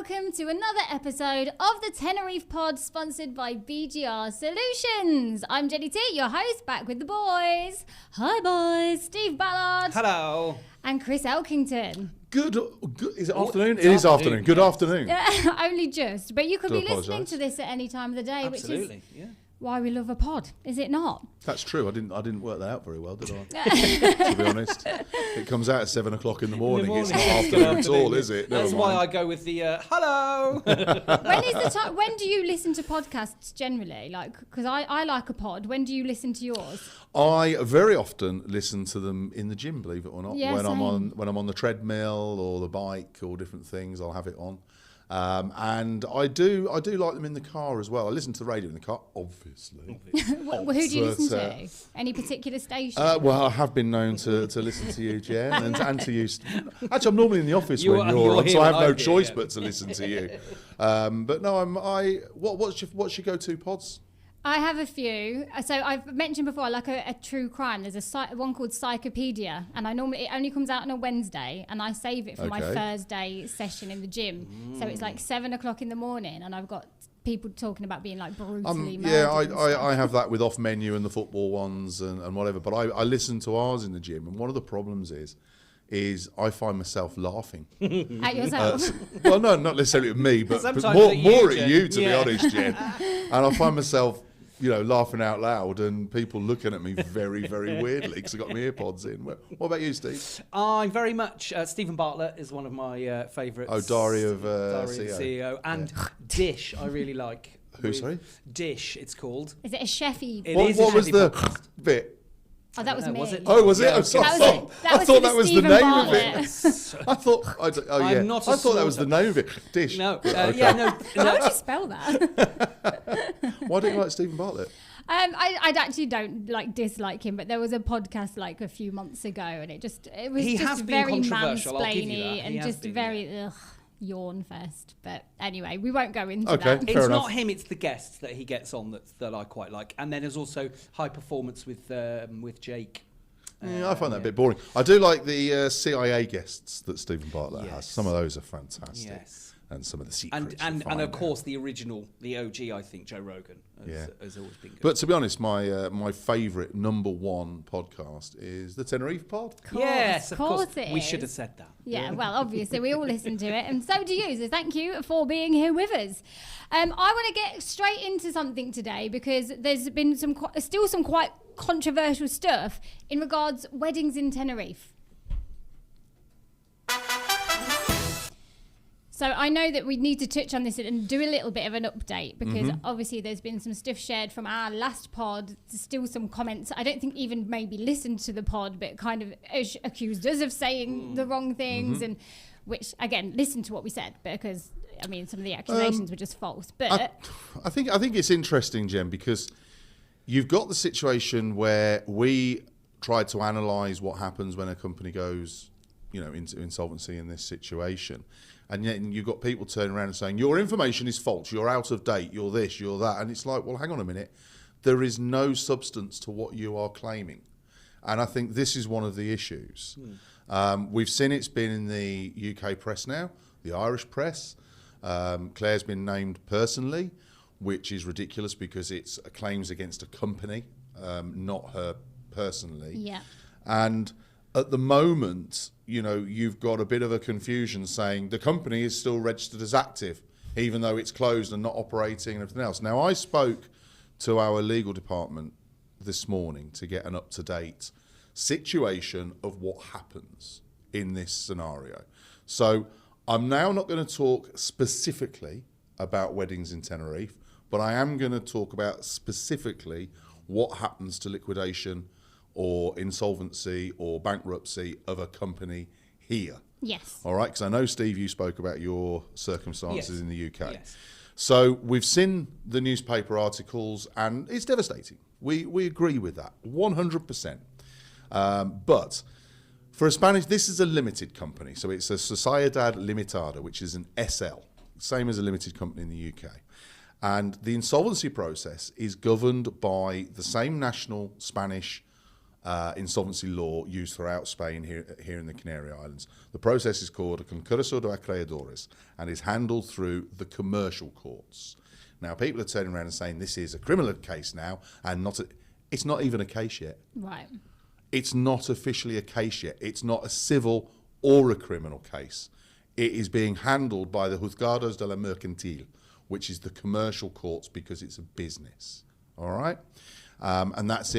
welcome to another episode of the TENERIFE Pod, sponsored by BGR Solutions. I'm Jenny T, your host, back with the boys. Hi, boys. Steve Ballard. Hello. And Chris Elkington. Good. Is it afternoon? It is afternoon. Good afternoon. Only just. But you could be listening to this at any time of the day, Absolutely, which is why we love a pod, is it not? That's true. I didn't work that out very well, did I? To be honest, it comes out at 7 o'clock in the morning. It's not afternoon at all, is it? That's why I go with the hello. When is the time? When do you listen to podcasts generally? Like, because I like a pod. When do you listen to yours? I very often listen to them in the gym, believe it or not. Yeah, when same. I'm on the treadmill or the bike or different things, I'll have it on. And I do like them in the car as well. I listen to the radio in the car, obviously. Who do you listen to? Any particular station? Well, I have been known to listen to you, Jen, and to you. Actually, I'm normally in the office when you're on, so I have no choice but to listen to you. But no, what's your go-to pods? I have a few. So I've mentioned before, I like a true crime. There's one called Psychopedia, and it only comes out on a Wednesday, and I save it for my Thursday session in the gym. So it's like 7 o'clock in the morning, and I've got people talking about being like brutally murdered. Yeah, I have that with Off Menu and the football ones and whatever. But I listen to ours in the gym, and one of the problems is I find myself laughing. At yourself? Well, no, not necessarily at me, but more at you, to be honest, Jen. And I find myself, laughing out loud and people looking at me very, very weirdly because I've got my earpods in. What about you, Steve? I'm very much, Stephen Bartlett is one of my favourites. Oh, Diary of CEO. And Dish, I really like. Who, sorry? Dish, it's called. Is it a chefy? What was the bit? Oh, that was me. Was it? Oh, was it? I thought that was the name of it. I thought that was the name of it. Dish. No. Okay. How would you spell that? Why don't you like Stephen Bartlett? I actually don't dislike him, but there was a podcast a few months ago, and it was just very mansplaining and just very yawn fest. But anyway, we won't go into that. It's not him, it's the guests that he gets on that I quite like. And then there's also High Performance with Jake. I find that a bit boring. I do like the CIA guests that Stephen Bartlett has. Some of those are fantastic. Yes. And some of the secrets. And of course the original, the OG, I think, Joe Rogan has always been good. But to be honest, my favourite number one podcast is the TENERIFE Pod. Yes, of course. It we is. should have said that. Yeah, well, obviously we all listen to it, and so do you. So thank you for being here with us. I want to get straight into something today because there's been still some quite controversial stuff in regards weddings in Tenerife. So I know that we need to touch on this and do a little bit of an update because obviously there's been some stuff shared from our last pod, still some comments. I don't think even maybe listened to the pod, but kind of accused us of saying the wrong things, and which, again, listen to what we said because, some of the accusations were just false. But I think it's interesting, Jen, because you've got the situation where we tried to analyse what happens when a company goes, into insolvency in this situation. And yet you've got people turning around and saying, your information is false, you're out of date, you're this, you're that. And it's like, well, hang on a minute. There is no substance to what you are claiming. And I think this is one of the issues. We've seen it's been in the UK press now, the Irish press. Claire's been named personally, which is ridiculous because it's claims against a company, not her personally. yeah. And at the moment, you've got a bit of a confusion saying the company is still registered as active, even though it's closed and not operating and everything else. Now, I spoke to our legal department this morning to get an up-to-date situation of what happens in this scenario. So I'm now not going to talk specifically about weddings in Tenerife, but I am going to talk about specifically what happens to liquidation or insolvency or bankruptcy of a company here. Yes. All right, because I know, Steve, you spoke about your circumstances in the UK. Yes. So we've seen the newspaper articles, and it's devastating. We agree with that, 100%. But for a Spanish, this is a limited company. So it's a Sociedad Limitada, which is an SL, same as a limited company in the UK. And the insolvency process is governed by the same national Spanish insolvency law used throughout Spain here in the Canary Islands. The process is called a concurso de acreedores and is handled through the commercial courts. Now, people are turning around and saying this is a criminal case now, and it's not even a case yet. Right. It's not officially a case yet. It's not a civil or a criminal case. It is being handled by the Juzgados de la Mercantil, which is the commercial courts, because it's a business. All right? And that's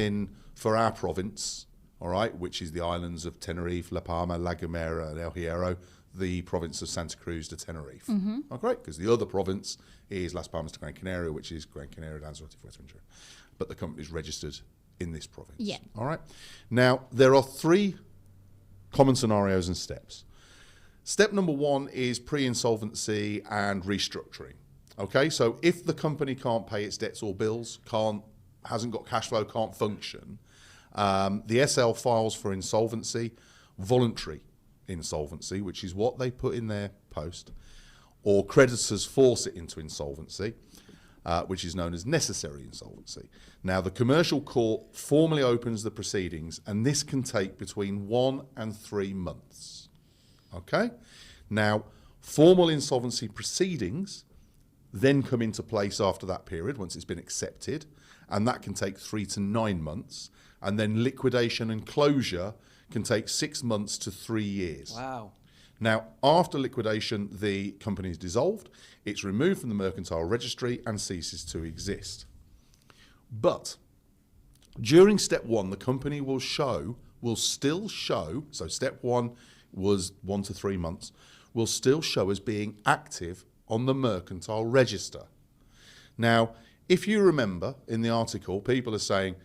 for our province, all right, which is the islands of Tenerife, La Palma, La Gomera, and El Hierro, the province of Santa Cruz de Tenerife. Mm-hmm. Oh, great, because the other province is Las Palmas de Gran Canaria, which is Gran Canaria, Lanzarote, Fuerteventura. But the company is registered in this province. Yeah. All right. Now, there are 3 common scenarios and steps. Step number 1 is pre-insolvency and restructuring. Okay, so if the company can't pay its debts or bills, hasn't got cash flow, can't function, the SL files for insolvency, voluntary insolvency, which is what they put in their post, or creditors force it into insolvency, which is known as necessary insolvency. Now, the commercial court formally opens the proceedings, and this can take between 1 and 3 months. Okay? Now, formal insolvency proceedings then come into place after that period, once it's been accepted, and that can take 3 to 9 months, and then liquidation and closure can take 6 months to 3 years. Wow. Now, after liquidation, the company is dissolved, it's removed from the mercantile registry and ceases to exist. But during step 1, the company will still show, so step 1 was 1 to 3 months, will still show as being active on the mercantile register. Now, if you remember in the article, people are saying,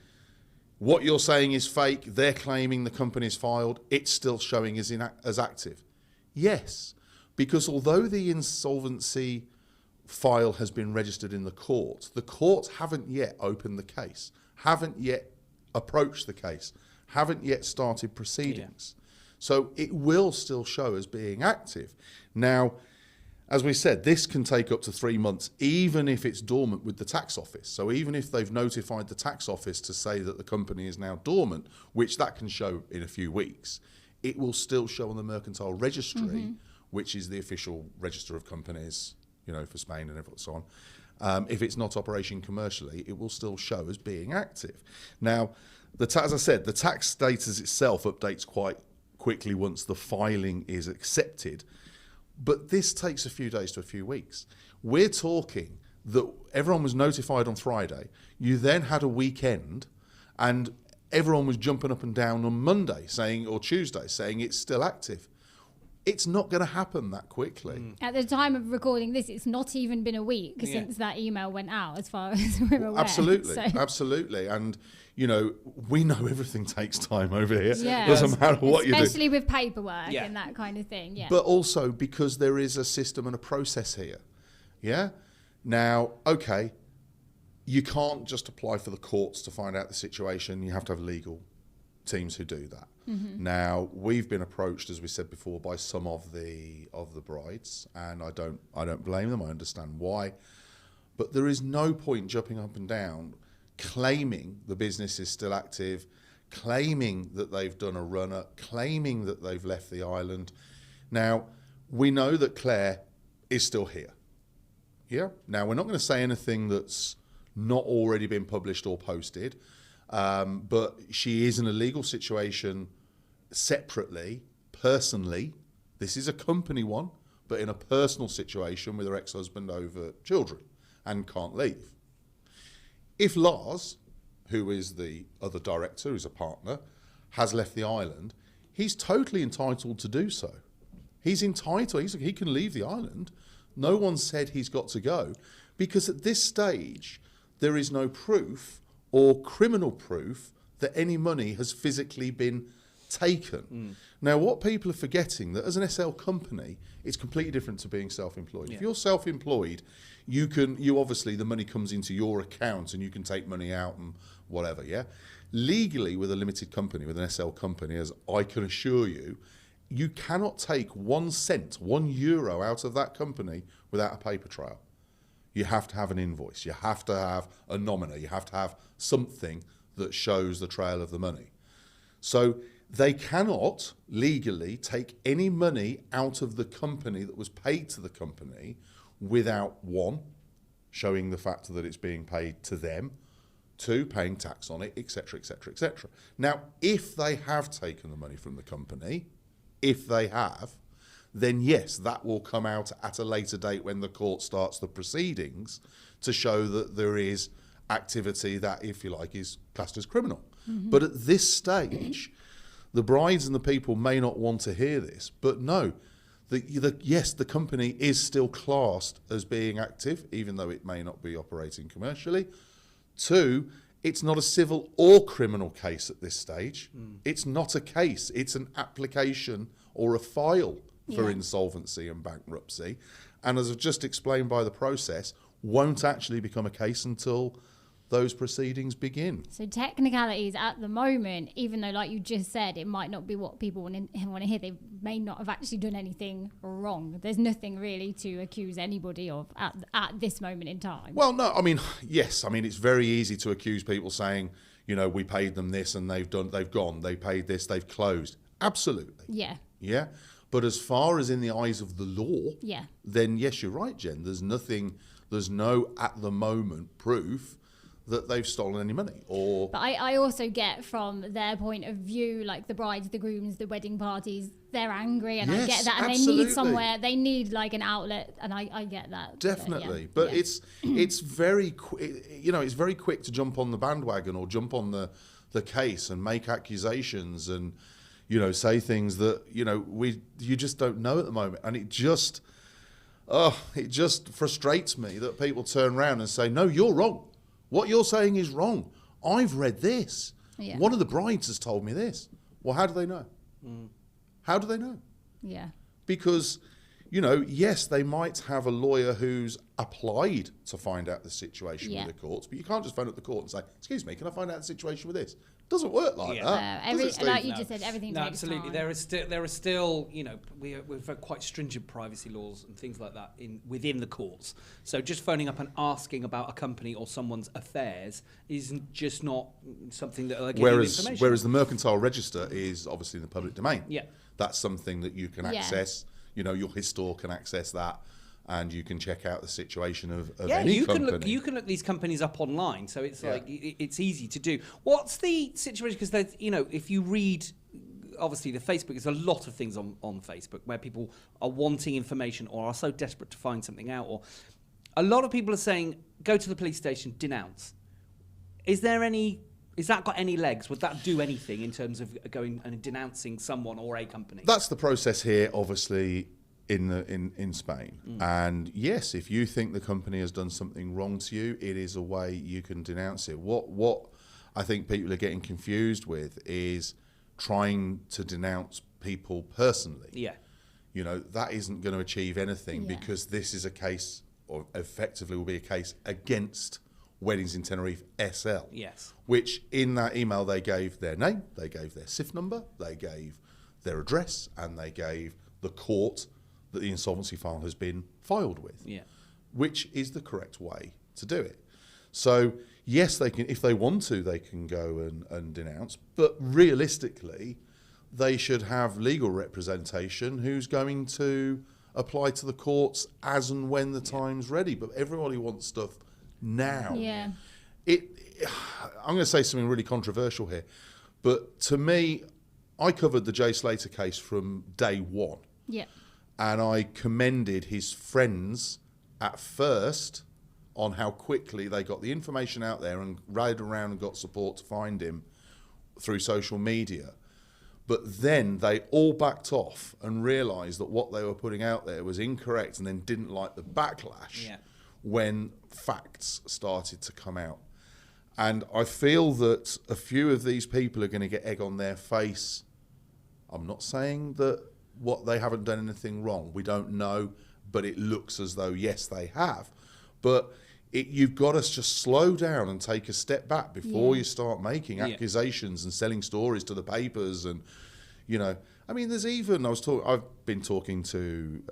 what you're saying is fake, they're claiming the company's filed, it's still showing as active. Yes, because although the insolvency file has been registered in the courts haven't yet opened the case, haven't yet approached the case, haven't yet started proceedings. Yeah. So it will still show as being active. Now, as we said, this can take up to 3 months, even if it's dormant with the tax office. So even if they've notified the tax office to say that the company is now dormant, which that can show in a few weeks, it will still show on the mercantile registry, which is the official register of companies, for Spain and so on. If it's not operating commercially, it will still show as being active. Now, as I said, the tax status itself updates quite quickly once the filing is accepted. But this takes a few days to a few weeks. We're talking that everyone was notified on Friday. You then had a weekend, and everyone was jumping up and down on Monday or Tuesday saying it's still active. It's not going to happen that quickly. At the time of recording this, it's not even been a week since that email went out, as far as we're aware. Absolutely. And, we know everything takes time over here. Yeah. Doesn't matter what you do. Especially with paperwork and that kind of thing. Yeah. But also because there is a system and a process here. Yeah? Now, okay, you can't just apply for the courts to find out the situation. You have to have legal teams who do that. Mm-hmm. Now, we've been approached, as we said before, by some of the brides, and I don't blame them. I understand why, but there is no point jumping up and down, claiming the business is still active, claiming that they've done a runner, claiming that they've left the island. Now, we know that Claire is still here. Yeah. Now, we're not going to say anything that's not already been published or posted, but she is in a legal situation separately, personally. This is a company one, but in a personal situation with her ex-husband over children and can't leave. If Lars, who is the other director, who's a partner, has left the island, he's totally entitled to do so. He's entitled, he can leave the island. No one said he's got to go, because at this stage, there is no proof or criminal proof that any money has physically been taken. Now, what people are forgetting, that as an SL company, it's completely different to being self-employed. Yeah. If you're self-employed, you obviously, the money comes into your account and you can take money out and whatever, yeah? Legally, with a limited company, with an SL company, as I can assure you, you cannot take 1 cent, €1 out of that company without a paper trail. You have to have an invoice. You have to have a nomina. You have to have something that shows the trail of the money. So they cannot legally take any money out of the company that was paid to the company without, one, showing the fact that it's being paid to them, two, paying tax on it, etc., etc., etc. Now, if they have taken the money from the company, then yes, that will come out at a later date when the court starts the proceedings to show that there is activity that, if you like, is classed as criminal. But at this stage, the brides and the people may not want to hear this, but no, yes, the company is still classed as being active, even though it may not be operating commercially. Two, it's not a civil or criminal case at this stage. It's not a case. It's an application or a file for insolvency and bankruptcy. And as I've just explained by the process, won't actually become a case until those proceedings begin. So technicalities at the moment, even though, like you just said, it might not be what people want to hear, they may not have actually done anything wrong. There's nothing really to accuse anybody of at this moment in time. Well, no, I mean, yes, I mean, it's very easy to accuse people saying, you know, we paid them this and they've gone, they paid this, they've closed. Absolutely. Yeah. Yeah. But as far as in the eyes of the law, yeah, then yes, you're right, Jen. There's no at the moment proof that they've stolen any money. But I also get from their point of view, like the brides, the grooms, the wedding parties, they're angry, and yes, I get that, and absolutely. they need somewhere, they need like an outlet, and I get that. Definitely, but it's very it's very quick to jump on the bandwagon or jump on the case and make accusations and, you know, say things that, you know, you just don't know at the moment, and it just frustrates me that people turn around and say, no, you're wrong. What you're saying is wrong. I've read this. Yeah. One of the brides has told me this. Well, how do they know? How do they know? Yeah. Because, you know, yes, they might have a lawyer who's applied to find out the situation with the courts, but you can't just phone up the court and say, excuse me, can I find out the situation with this? It doesn't work like that. Like you just said, everything takes absolutely. time. There are still, you know, we've had quite stringent privacy laws and things like that within the courts. So just phoning up and asking about a company or someone's affairs isn't just not something that they're giving you information. Whereas the mercantile register is obviously in the public domain. Yeah. That's something that you can access. You know, your Histor can access that, and you can check out the situation of any company. You can look these companies up online, so it's like it's easy to do. What's the situation? Because you know, if you read, obviously the Facebook, there's a lot of things on Facebook where people are wanting information or are so desperate to find something out, or a lot of people are saying, go to the police station, denounce. Is that got any legs? Would that do anything in terms of going and denouncing someone or a company? That's the process here, obviously, in Spain. And yes, if you think the company has done something wrong to you, it is a way you can denounce it. What I think people are getting confused with is trying to denounce people personally. Yeah. You know, that isn't going to achieve anything because this is a case, or effectively will be a case against Weddings in Tenerife SL. Yes. Which in that email they gave their name, they gave their SIF number, they gave their address, and they gave the court that the insolvency file has been filed with. Yeah. Which is the correct way to do it. So yes, they can, if they want to, they can go and denounce, but realistically, they should have legal representation who's going to apply to the courts as and when the time's ready. But everybody wants stuff now. Yeah. I'm going to say something really controversial here, but to me, I covered the Jay Slater case from day one. Yeah. And I commended his friends at first on how quickly they got the information out there and rode around and got support to find him through social media. But then they all backed off and realised that what they were putting out there was incorrect, and then didn't like the backlash when facts started to come out. And I feel that a few of these people are going to get egg on their face. I'm not saying that they haven't done anything wrong. We don't know, but it looks as though, yes, they have. But you've got to just slow down and take a step back before you start making accusations and selling stories to the papers. And, you know, I mean, there's even, I've been talking to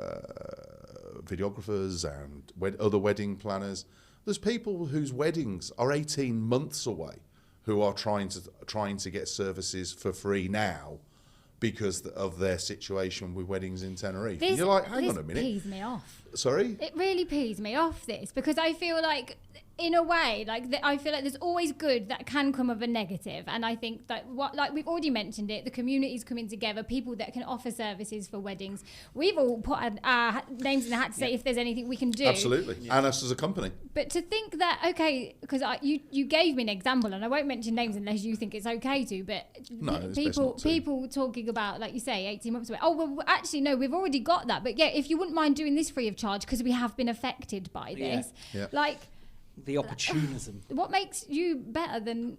videographers and other wedding planners. There's people whose weddings are 18 months away who are trying to get services for free now because of their situation with Weddings in Tenerife. And you're like, hang on a minute. This pees me off. Sorry? It really pees me off, this, because I feel like, in a way, I feel like there's always good that can come of a negative, and I think that we've already mentioned it, the community's coming together, people that can offer services for weddings. We've all put our names in the hat to say if there's anything we can do. Absolutely, and us as a company. But to think that, okay, because you gave me an example, and I won't mention names unless you think it's okay to, but people talking about, like you say, 18 months away. Oh, well, actually, no, we've already got that. But yeah, if you wouldn't mind doing this free of charge because we have been affected by this, like... The opportunism. What makes you better than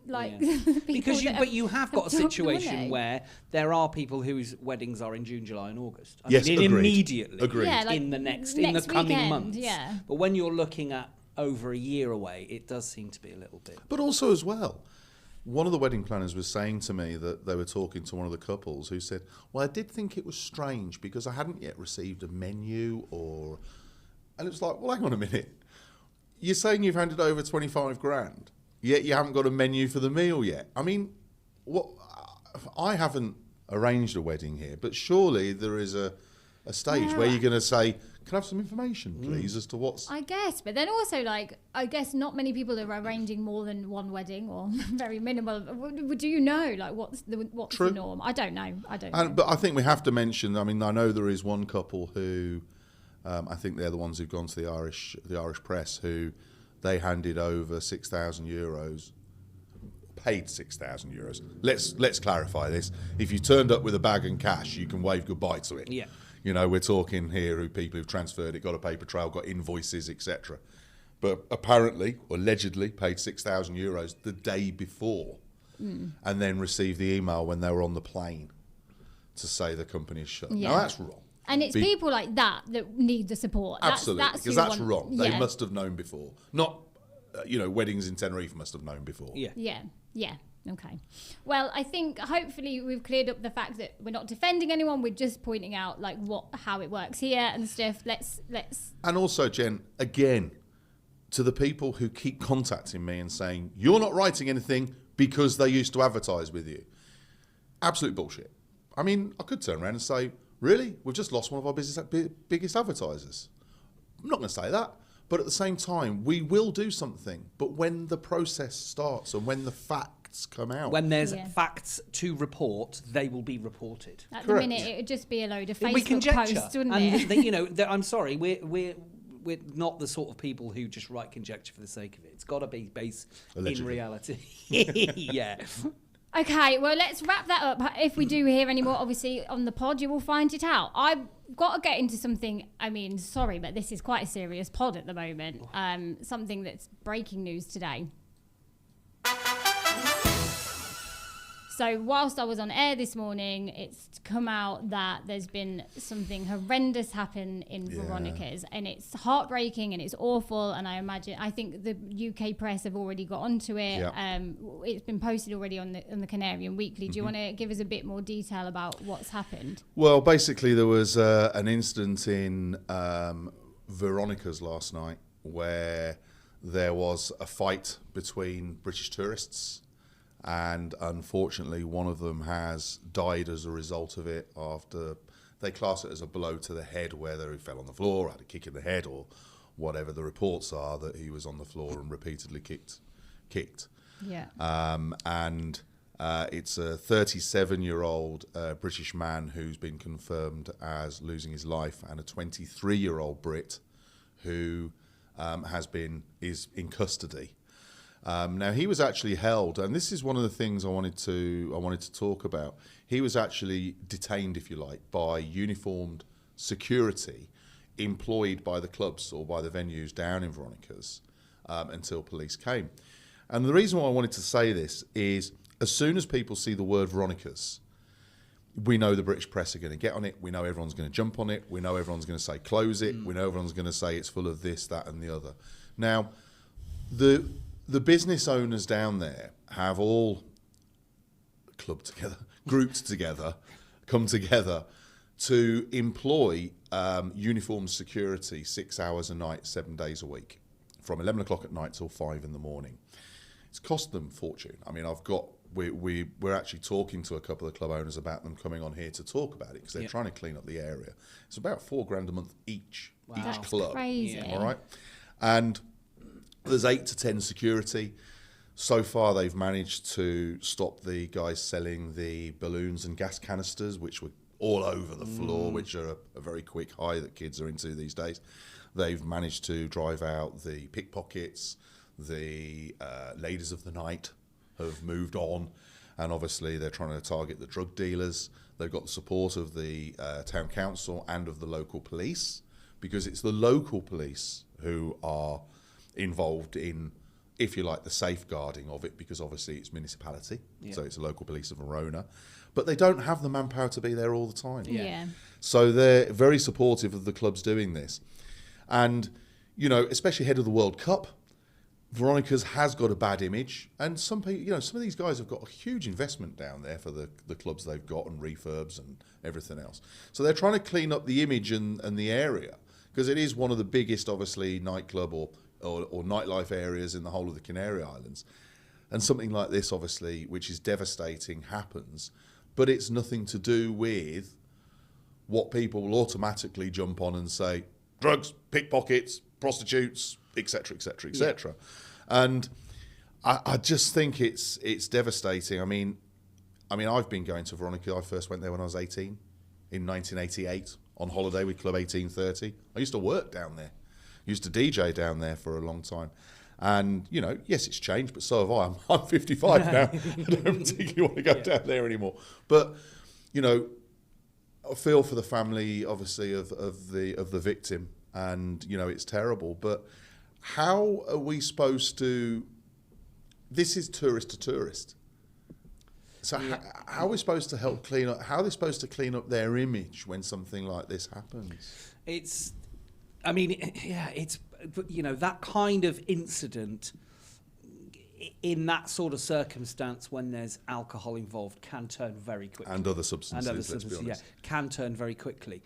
because you have got a situation where there are people whose weddings are in June, July, and August. I mean, immediately. Agreed. Yeah, in the coming weekend, months. Yeah. But when you're looking at over a year away, it does seem to be a little bit. But also as well, one of the wedding planners was saying to me that they were talking to one of the couples who said, "Well, I did think it was strange because I hadn't yet received a menu and it was like, well, hang on a minute. You're saying you've handed over 25 grand, yet you haven't got a menu for the meal yet. I mean, I haven't arranged a wedding here, but surely there is a stage where you're going to say, can I have some information, please, as to what's... I guess, but then also, I guess not many people are arranging more than one wedding, or very minimal. Do you know, what's the norm? I don't know. But I think we have to mention, I mean, I know there is one couple who... I think they're the ones who've gone to the Irish press, who they handed over €6,000, paid €6,000. Let's clarify this. If you turned up with a bag and cash, you can wave goodbye to it. Yeah. You know, we're talking here who people who've transferred it, got a paper trail, got invoices, etc. But apparently, or allegedly, paid €6,000 the day before, and then received the email when they were on the plane to say the company is shut. Yeah. Now that's wrong. And it's people like that need the support. Absolutely, because that's wrong. Yeah. They must have known before. Not, Weddings in Tenerife must have known before. Yeah. Okay. Well, I think hopefully we've cleared up the fact that we're not defending anyone. We're just pointing out how it works here and stuff. Let's. And also, Jen, again, to the people who keep contacting me and saying you're not writing anything because they used to advertise with you. Absolute bullshit. I mean, I could turn around and say, really? We've just lost one of our biggest advertisers. I'm not going to say that. But at the same time, we will do something. But when the process starts and when the facts come out. When there's facts to report, they will be reported. At Correct. the minute, it would just be a load of Facebook posts, wouldn't it? I'm sorry, we're not the sort of people who just write conjecture for the sake of it. It's got to be based in reality. Yeah. Okay, well, let's wrap that up. If we do hear any more, obviously, on the pod, you will find it out. I've got to get into something, sorry, but this is quite a serious pod at the moment. Something that's breaking news today. So whilst I was on air this morning, it's come out that there's been something horrendous happen in Veronicas, and it's heartbreaking and it's awful. And I think the UK press have already got onto it. Yeah. It's been posted already on the Canarian Weekly. Do you want to give us a bit more detail about what's happened? Well, basically there was an incident in Veronicas last night where there was a fight between British tourists. And unfortunately, one of them has died as a result of it after they class it as a blow to the head, whether he fell on the floor, had a kick in the head, or whatever the reports are, that he was on the floor and repeatedly kicked. Yeah. And it's a 37-year-old British man who's been confirmed as losing his life, and a 23-year-old Brit who is in custody. Now he was actually held, and this is one of the things I wanted to talk about. He was actually detained, if you like, by uniformed security employed by the clubs or by the venues down in Veronicas until police came. And the reason why I wanted to say this is, as soon as people see the word Veronicas, we know the British press are going to get on it. We know everyone's going to jump on it. We know everyone's going to say close it. We know everyone's going to say it's full of this, that, and the other. Now, the business owners down there have all grouped together, come together to employ uniformed security 6 hours a night, 7 days a week, from 11 o'clock at night till 5 in the morning. it's cost them fortune. I mean, we're actually talking to a couple of club owners about them coming on here to talk about it because they're trying to clean up the area. It's about $4,000 a month each That's club. crazy. All right, and there's 8 to 10 security. So far, they've managed to stop the guys selling the balloons and gas canisters, which were all over the floor, which are a very quick high that kids are into these days. They've managed to drive out the pickpockets. The ladies of the night have moved on, and obviously they're trying to target the drug dealers. They've got the support of the town council and of the local police, because it's the local police who are involved in, if you like, the safeguarding of it, because obviously it's municipality, so it's the local police of Verona. But they don't have the manpower to be there all the time. So they're very supportive of the clubs doing this. And, you know, especially ahead of the World Cup, Veronicas has got a bad image, and some people, you know, some of these guys have got a huge investment down there for the clubs they've got and refurbs and everything else. So they're trying to clean up the image and the area, because it is one of the biggest, obviously, nightclub or nightlife areas in the whole of the Canary Islands. And something like this, obviously, which is devastating, happens, but it's nothing to do with what people will automatically jump on and say, drugs, pickpockets, prostitutes, etc., etc., etc. And I just think it's devastating. I mean, I've been going to Veronica. I first went there when I was 18 in 1988 on holiday with Club 1830. I used to work down there. Used to DJ down there for a long time. And, you know, yes, it's changed, but so have I. I'm 55 now. I don't particularly want to go down there anymore. But, you know, I feel for the family, obviously, of the victim. And, you know, it's terrible. But how are we supposed to... This is tourist to tourist. So how are we supposed to help clean up... How are they supposed to clean up their image when something like this happens? It's... I mean, yeah, it's, you know, that kind of incident in that sort of circumstance when there's alcohol involved can turn very quickly. And other substances, let's be honest. Yeah, can turn very quickly.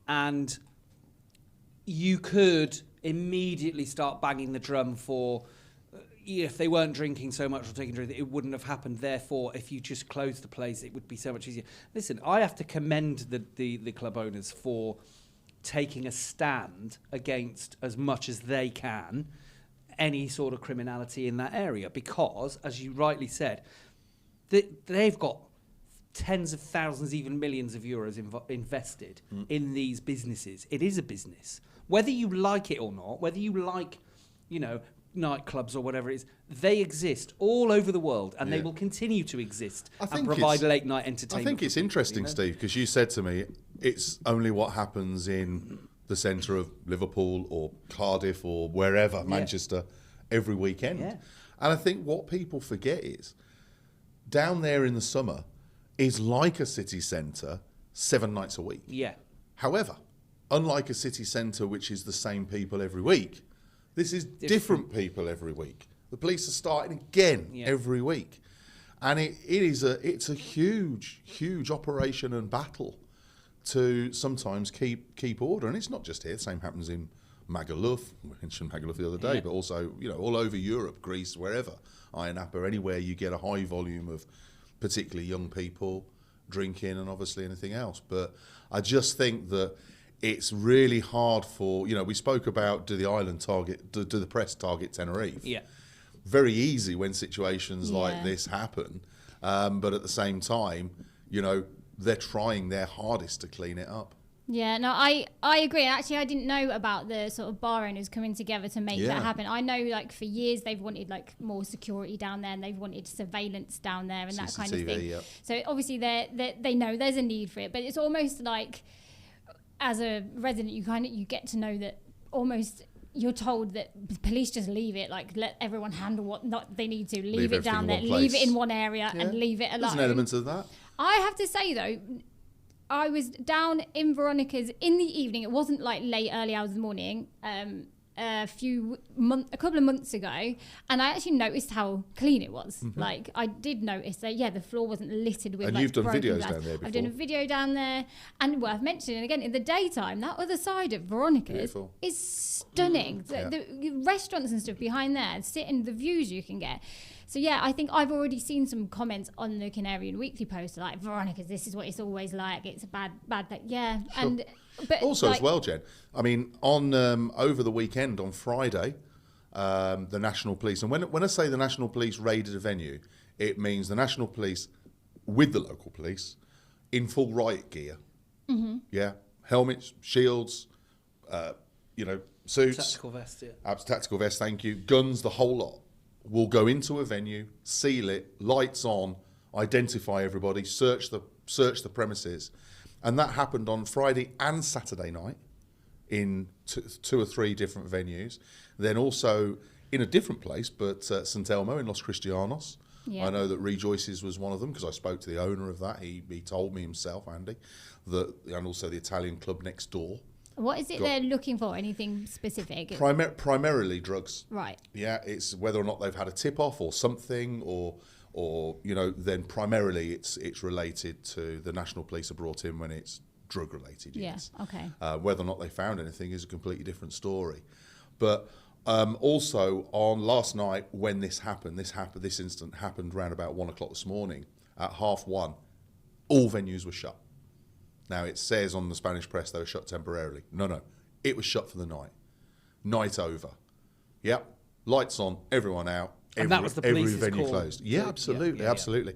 And you could immediately start banging the drum for, if they weren't drinking so much or taking drugs, it wouldn't have happened. Therefore, if you just closed the place, it would be so much easier. Listen, I have to commend the club owners for taking a stand against, as much as they can, any sort of criminality in that area, because, as you rightly said, they've got tens of thousands, even millions of euros invested in these businesses. It is a business. Whether you like it or not, whether you like, you know, nightclubs or whatever it is, they exist all over the world, and they will continue to exist and provide late night entertainment. I think it's interesting, Steve, because you said to me it's only what happens in the centre of Liverpool or Cardiff or wherever, Manchester, every weekend. And I think what people forget is down there in the summer is like a city centre 7 nights a week. However, unlike a city centre which is the same people every week, this is different people every week. The police are starting again every week. And it's a huge operation and battle to sometimes keep order. And it's not just here. The same happens in Magaluf. We mentioned Magaluf the other day, but also, you know, all over Europe, Greece, wherever, Ayia Napa, anywhere you get a high volume of particularly young people drinking and obviously anything else. But I just think that it's really hard for, you know, we spoke about do the press target Tenerife? Very easy when situations like this happen. But at the same time, you know, they're trying their hardest to clean it up. Yeah, no, I agree. Actually, I didn't know about the sort of bar owners coming together to make that happen. I know, like, for years they've wanted, like, more security down there, and they've wanted surveillance down there and that kind of thing. So obviously they know there's a need for it, but it's almost like, as a resident, you get to know that almost you're told that the police just leave it, like, let everyone handle what they need to, leave it down there, leave it in one area and leave it alone. There's an element of that. I have to say, though, I was down in Veronica's in the evening. It wasn't like late, early hours of the morning, a couple of months ago, and I actually noticed how clean it was. Like, I did notice that, the floor wasn't littered with. And like, you've done videos glass. down there before. I've done a video down there, and worth mentioning again, in the daytime, that other side of Veronica's is stunning. The restaurants and stuff behind there, the views you can get. So yeah, I think I've already seen some comments on the Canarian Weekly post like, Veronicas, this is what it's always like. It's a bad thing. Yeah. Sure. And but also like, as well, Jen, I mean, on over the weekend on Friday, the National Police, and when I say the National Police raided a venue, it means the National Police with the local police in full riot gear. Mm-hmm. Yeah, helmets, shields, suits, Tactical vest, yeah. Tactical vest, thank you, guns, the whole lot. Will go into a venue, seal it, lights on, identify everybody, search the premises, and that happened on Friday and Saturday night in two or three different venues. Then also in a different place, but St Elmo in Los Cristianos. Yeah. I know that Rejoices was one of them because I spoke to the owner of that. He told me himself, Andy, and also the Italian club next door. What is it they're looking for? Anything specific? Primarily drugs. Right. Yeah, it's whether or not they've had a tip-off or something, or then primarily it's related to the National Police are brought in when it's drug-related. Yes. Yeah, okay. Whether or not they found anything is a completely different story. But also on last night when this incident happened around about 1 o'clock this morning, at 1:30, all venues were shut. Now, it says on the Spanish press they were shut temporarily. No. It was shut for the night. Night over. Yep. Lights on, everyone out. And that was the police's every venue call. closed. Yeah, absolutely, absolutely.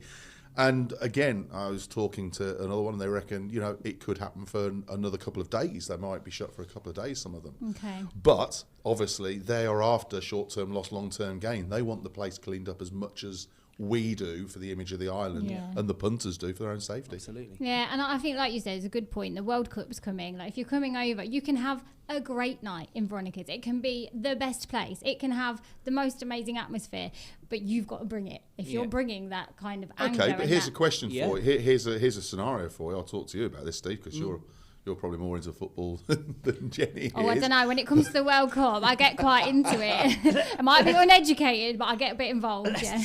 And again, I was talking to another one, and they reckon, it could happen for another couple of days. They might be shut for a couple of days, some of them. Okay. But, obviously, they are after short-term loss, long-term gain. They want the place cleaned up as much as we do for the image of the island, and the punters do for their own safety. Absolutely. Yeah, and I think, like you said, it's a good point. The World Cup's coming. Like, if you're coming over, you can have a great night in Veronicas. It can be the best place. It can have the most amazing atmosphere, but you've got to bring it. If you're bringing that kind of anger. Okay, but here's a question for you. Here's a scenario for you. I'll talk to you about this, Steve, because you're probably more into football than Jenny is. Oh, I don't know. When it comes to the World Cup, I get quite into it. I might be uneducated, but I get a bit involved. Yeah.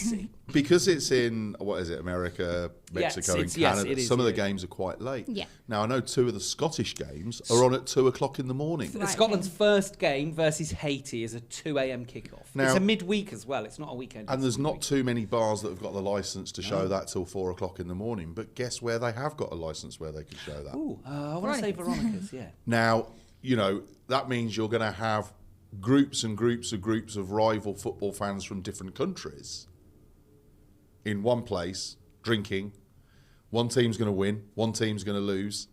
Because it's in, America, Mexico, and Canada, some of the games are quite late. Yeah. Now, I know two of the Scottish games are on at 2 o'clock in the morning. Right, Scotland's first game versus Haiti is a 2 a.m. kickoff. Now, it's a midweek as well. It's not a weekend. And there's not too many bars that have got the licence to show that till 4 o'clock in the morning. But guess where they have got a licence where they can show that? Ooh, I want to say Veronicas, yeah. Now, that means you're going to have groups and groups of rival football fans from different countries in one place drinking. One team's going to win, one team's going to lose.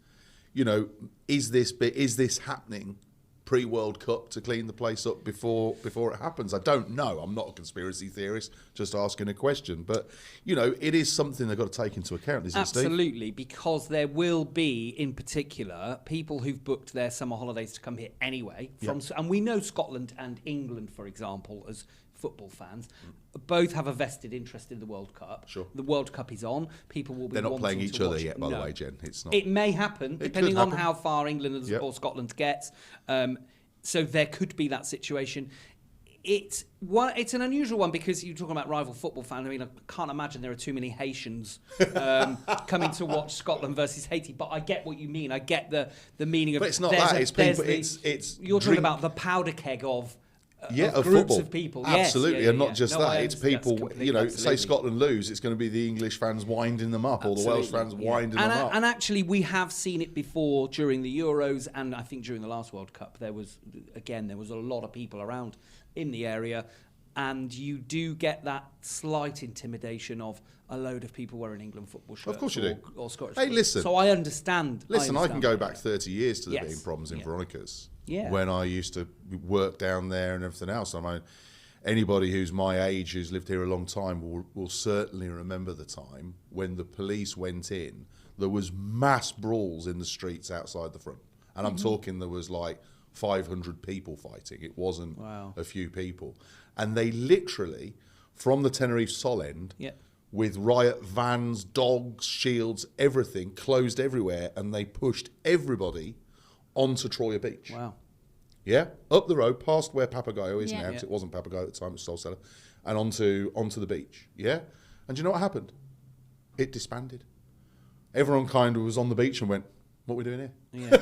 Is this happening pre-World Cup to clean the place up before it happens? I don't know. I'm not a conspiracy theorist, just asking a question. But, it is something they've got to take into account, isn't it, Steve? Absolutely, because there will be, in particular, people who've booked their summer holidays to come here anyway. And we know Scotland and England, for example, as football fans, both have a vested interest in the World Cup. Sure. The World Cup is on. People will be They're not playing each other yet, by the way, Jen. It's not. It may happen, depending on how far England or Scotland gets. So there could be that situation. It's an unusual one because you're talking about rival football fans. I mean, I can't imagine there are too many Haitians coming to watch Scotland versus Haiti. But I get what you mean. I get the meaning of. But it's not that. It's people. It's you're talking about the powder keg of groups football. of people. Absolutely, yes, and not just that. It's people, absolutely. say Scotland lose, it's going to be the English fans winding them up, or the Welsh fans winding them up. And actually, we have seen it before during the Euros, and I think during the last World Cup, there was a lot of people around in the area, and you do get that slight intimidation of a load of people wearing England football shirts. Of course you do. Or Scottish. Hey, listen. So I understand. Listen, I can go back 30 years to there being problems in Veronicas. Yeah. When I used to work down there and everything else. I mean, anybody who's my age who's lived here a long time will certainly remember the time when the police went in. There was mass brawls in the streets outside the front. And I'm talking there was like 500 people fighting. It wasn't a few people. And they literally, from the Tenerife Sol end, with riot vans, dogs, shields, everything, closed everywhere, and they pushed everybody onto Troya Beach. Wow. Yeah, up the road, past where Papagayo is now, because it wasn't Papagayo at the time, it was Soul Cellar, and onto the beach. Yeah? And do you know what happened? It disbanded. Everyone kind of was on the beach and went, what are we doing here? Yeah.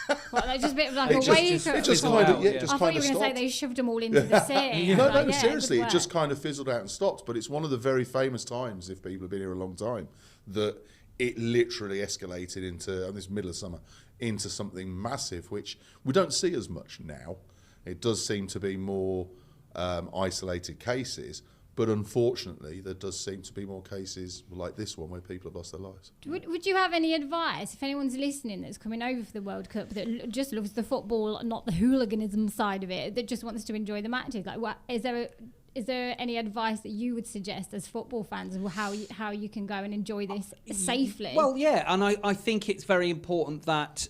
Well, that's just a bit of like a wake up. It just call. kind of, Yeah. just I thought kind you of were going to say stopped. they shoved them all into the sea. No, Like, seriously, good it just work. kind of fizzled out and stopped. But it's one of the very famous times, if people have been here a long time, that it literally escalated into, and this middle of summer, into something massive, which we don't see as much now. It does seem to be more isolated cases, but unfortunately, there does seem to be more cases like this one where people have lost their lives. Would you have any advice if anyone's listening that's coming over for the World Cup that just loves the football, not the hooliganism side of it, that just wants to enjoy the matches? Like, what is there any advice that you would suggest as football fans of how you can go and enjoy this safely? Well, yeah, and I think it's very important that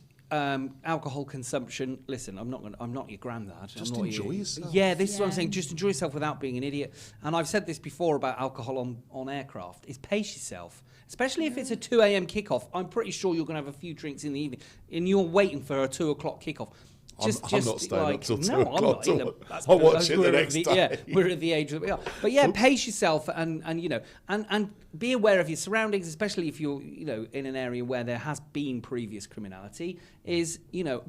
alcohol consumption. Listen, I'm not your granddad. Just enjoy yourself. Yeah, this is what I'm saying. Just enjoy yourself without being an idiot. And I've said this before about alcohol on aircraft. Is pace yourself, especially if it's a 2 a.m. kickoff. I'm pretty sure you're going to have a few drinks in the evening, and you're waiting for a 2 o'clock kickoff. I'm not staying up till 2 o'clock. I'm not either. I'll watch it the next day. Yeah, we're at the age that we are. But yeah, pace yourself and be aware of your surroundings, especially if you're in an area where there has been previous criminality. Is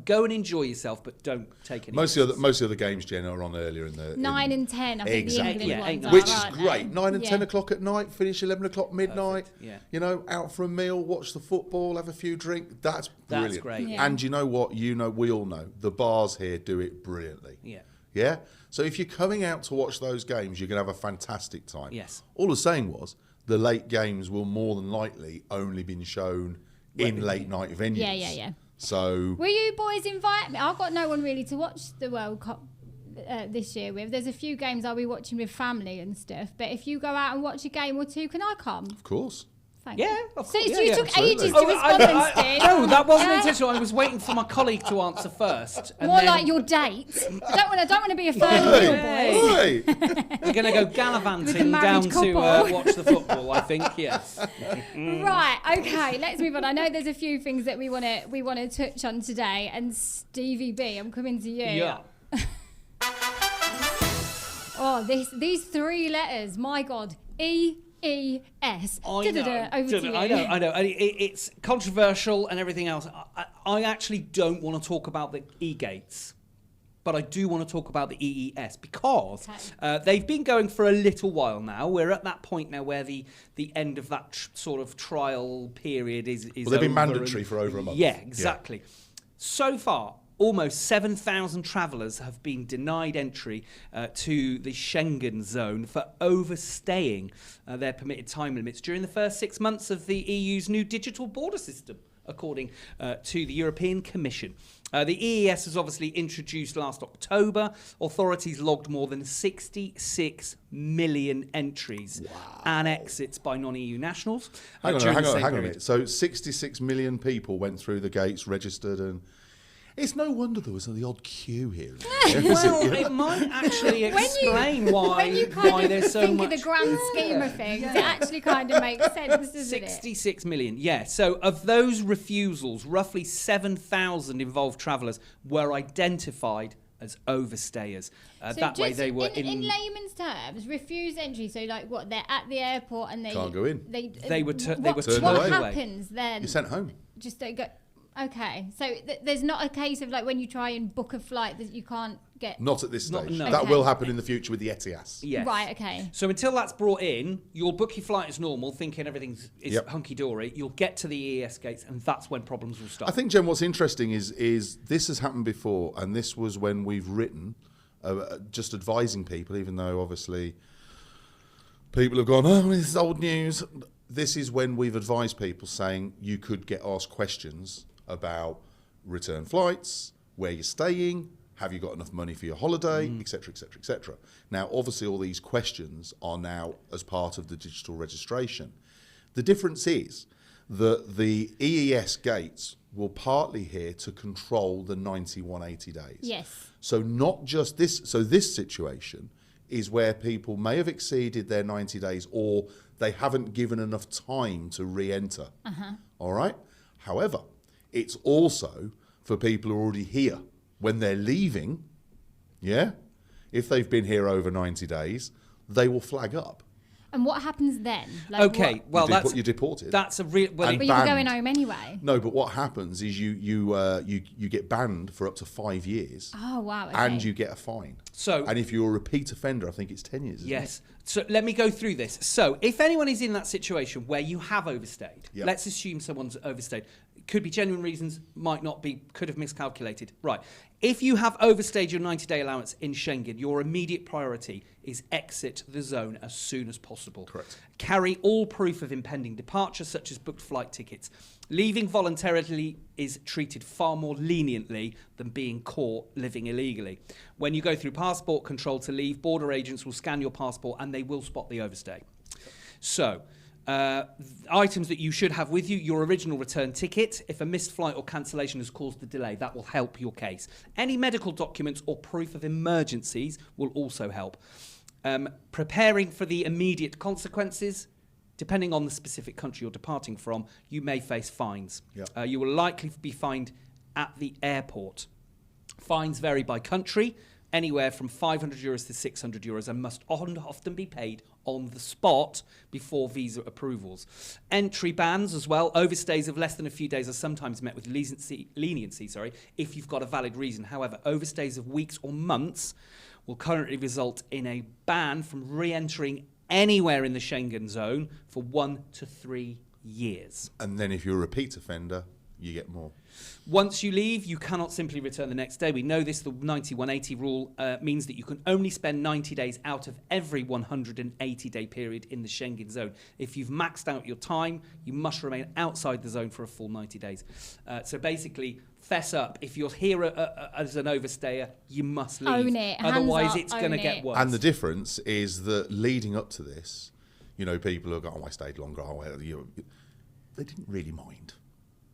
go and enjoy yourself, but don't take any. Most of the other games, Jen, are on earlier in the 9 and 10. I think exactly. the England ones Which are, is aren't great. they? 9 and 10 o'clock at night, finish 11 o'clock midnight. Perfect, yeah. Out for a meal, watch the football, have a few drinks. That's brilliant. That's great. Yeah. And you know what? We all know the bars here do it brilliantly. Yeah. Yeah. So if you're coming out to watch those games, you're going to have a fantastic time. Yes. All I'm saying was the late games will more than likely only been shown in late night venues. Yeah. So Will you boys invite me? I've got no one really to watch the World Cup this year with. There's a few games I'll be watching with family and stuff. But if you go out and watch a game or two, can I come? of course. Thank Yeah, you. of So course. you took absolutely. ages to respond then, Steve. No, that wasn't Yeah. intentional. I was waiting for my colleague to answer first. And More then like your date. I don't want to be a third wheel, boys. Hey. we're going to go With the gallivanting married down to couple. watch the football, I think, yes. Right, okay, let's move on. I know there's a few things that we want to touch on today, and Stevie B, I'm coming to you. Yeah. Oh, these 3 letters, my God, EES. I know. Over to you. I know. And it's controversial and everything else. I actually don't want to talk about the E-gates, but I do want to talk about the EES because they've been going for a little while now. We're at that point now where the end of that sort of trial period is Well, they've been over mandatory for over a month. Yeah, exactly. Yeah. So far, almost 7,000 travellers have been denied entry to the Schengen zone for overstaying their permitted time limits during the first 6 months of the EU's new digital border system, according to the European Commission. The EES was obviously introduced last October. Authorities logged more than 66 million entries and exits by non-EU nationals. Hang on during the a same period. minute. So 66 million people went through the gates, registered, and it's no wonder there was the odd queue here. Well, it might actually explain why When you kind there's of so think much. of the grand scheme of things, it actually kind of makes sense, doesn't it? 66 million, yeah. So of those refusals, roughly 7,000 involved travellers were identified as overstayers. So That way just they were in layman's terms, refuse entry. So like what, they're at the airport and they Can't go in. They were turned what away. happens then? You're sent home. Just don't go. Okay, so there's not a case of like when you try and book a flight that you can't get. Not at this stage. no. That Okay. will happen in the future with the ETIAS. Yes. Right. Okay. So until that's brought in, you'll book your flight as normal, thinking everything's Yep. hunky-dory. You'll get to the EES gates, and that's when problems will start. I think, Jen, what's interesting is this has happened before, and this was when we've written, just advising people, even though obviously people have gone, oh, this is old news. This is when we've advised people saying you could get asked questions about return flights, where you're staying, have you got enough money for your holiday, etc., etc., etc. Now, obviously, all these questions are now as part of the digital registration. The difference is that the EES gates will partly here to control the 90-180 days. Yes. So not just this. So this situation is where people may have exceeded their 90 days or they haven't given enough time to re-enter. All right? However, it's also for people who are already here. When they're leaving, yeah, if they've been here over 90 days, they will flag up. And what happens then? Okay, well, you're deported. That's a real. But you were going home anyway. No, but what happens is you get banned for up to 5 years. Oh wow! Okay. And you get a fine. And if you're a repeat offender, I think it's 10 years. Yes. So let me go through this. So if anyone is in that situation where you have overstayed, let's assume someone's overstayed. Could be genuine reasons, might not be, could have miscalculated. Right. If you have overstayed your 90-day allowance in Schengen, your immediate priority is exit the zone as soon as possible. Correct. Carry all proof of impending departure, such as booked flight tickets. Leaving voluntarily is treated far more leniently than being caught living illegally. When you go through passport control to leave, border agents will scan your passport and they will spot the overstay. So, items that you should have with you: your original return ticket. If a missed flight or cancellation has caused the delay, that will help your case. Any medical documents or proof of emergencies will also help. Preparing for the immediate consequences. Depending on the specific country you're departing from, you may face fines. You will likely be fined at the airport. Fines vary by country, anywhere from €500 to €600, and must often be paid on the spot before visa approvals. Entry bans as well. Overstays of less than a few days are sometimes met with leniency, if you've got a valid reason. However, overstays of weeks or months will currently result in a ban from re-entering anywhere in the Schengen zone for 1 to 3 years. And then if you're a repeat offender, you get more. Once you leave, you cannot simply return the next day. We know this. The 90-180 rule means that you can only spend 90 days out of every 180-day period in the Schengen zone. If you've maxed out your time, you must remain outside the zone for a full 90 days. So basically, fess up. If you're here as an overstayer, you must leave. Own it. Otherwise, it's going to get worse. And the difference is that leading up to this, people have gone, I stayed longer. They didn't really mind.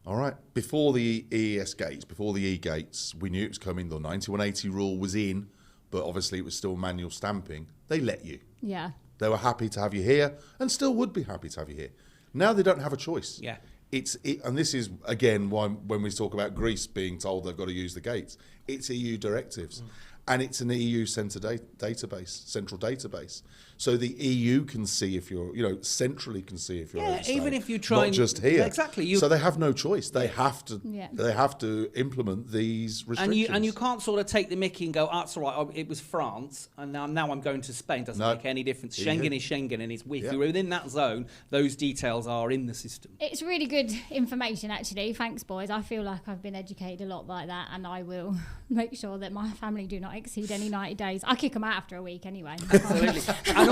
All right. Before the EES gates, before the E gates, we knew it was coming. The 90-180 rule was in, but obviously it was still manual stamping. They let you. Yeah. They were happy to have you here and still would be happy to have you here. Now they don't have a choice. Yeah. And this is, again, why when we talk about Greece being told they've got to use the gates, it's EU directives. And it's an EU central database. So the EU can see if you're, centrally can see if you're overstayed. Even if you try not just here. Exactly. So they have no choice. They have to. Yeah. They have to implement these restrictions. And you can't sort of take the mickey and go, that's all right. It was France, and now I'm going to Spain. Doesn't make any difference. Schengen is Schengen, and if you're within that zone, those details are in the system. It's really good information, actually. Thanks, boys. I feel like I've been educated a lot like that, and I will make sure that my family do not exceed any 90 days. I kick them out after a week anyway. Absolutely. And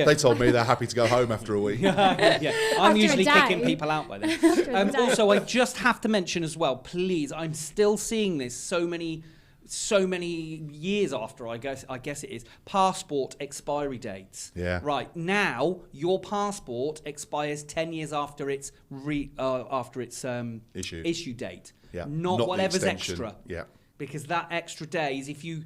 they told me they're happy to go home after a week. I'm after usually kicking people out by then. Also, I just have to mention as well, please, I'm still seeing this so many years after, I guess it is, passport expiry dates. Yeah. Right, now your passport expires 10 years after its issue date. Yeah. Not whatever's extra. Yeah. Because that extra day is if you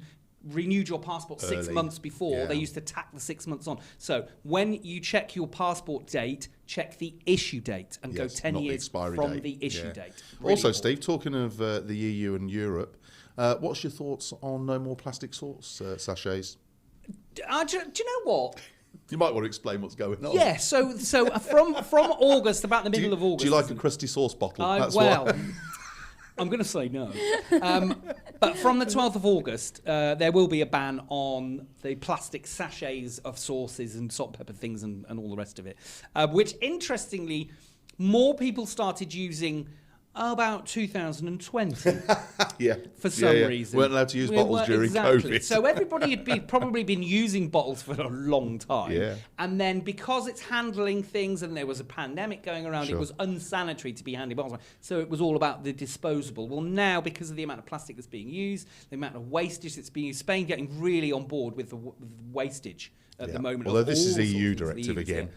renewed your passport 6 months before, they used to tack the 6 months on. So when you check your passport date, check the issue date and go 10 years from the issue date. Really also, important. Steve, talking of the EU and Europe, what's your thoughts on no more plastic sachets? Do you know what? You might want to explain what's going on. Yeah, so from August, about the middle of August. Do you like a crusty sauce bottle? I'm going to say no. But from the 12th of August, there will be a ban on the plastic sachets of sauces and salt, pepper things and all the rest of it, which, interestingly, more people started using about 2020 for some reason. Weren't allowed to use bottles during COVID. So everybody had probably been using bottles for a long time. Yeah. And then because it's handling things and there was a pandemic going around, it was unsanitary to be handing bottles. So it was all about the disposable. Well, now, because of the amount of plastic that's being used, the amount of wastage that's being used, Spain getting really on board with the wastage at the moment. Although this is EU directive again.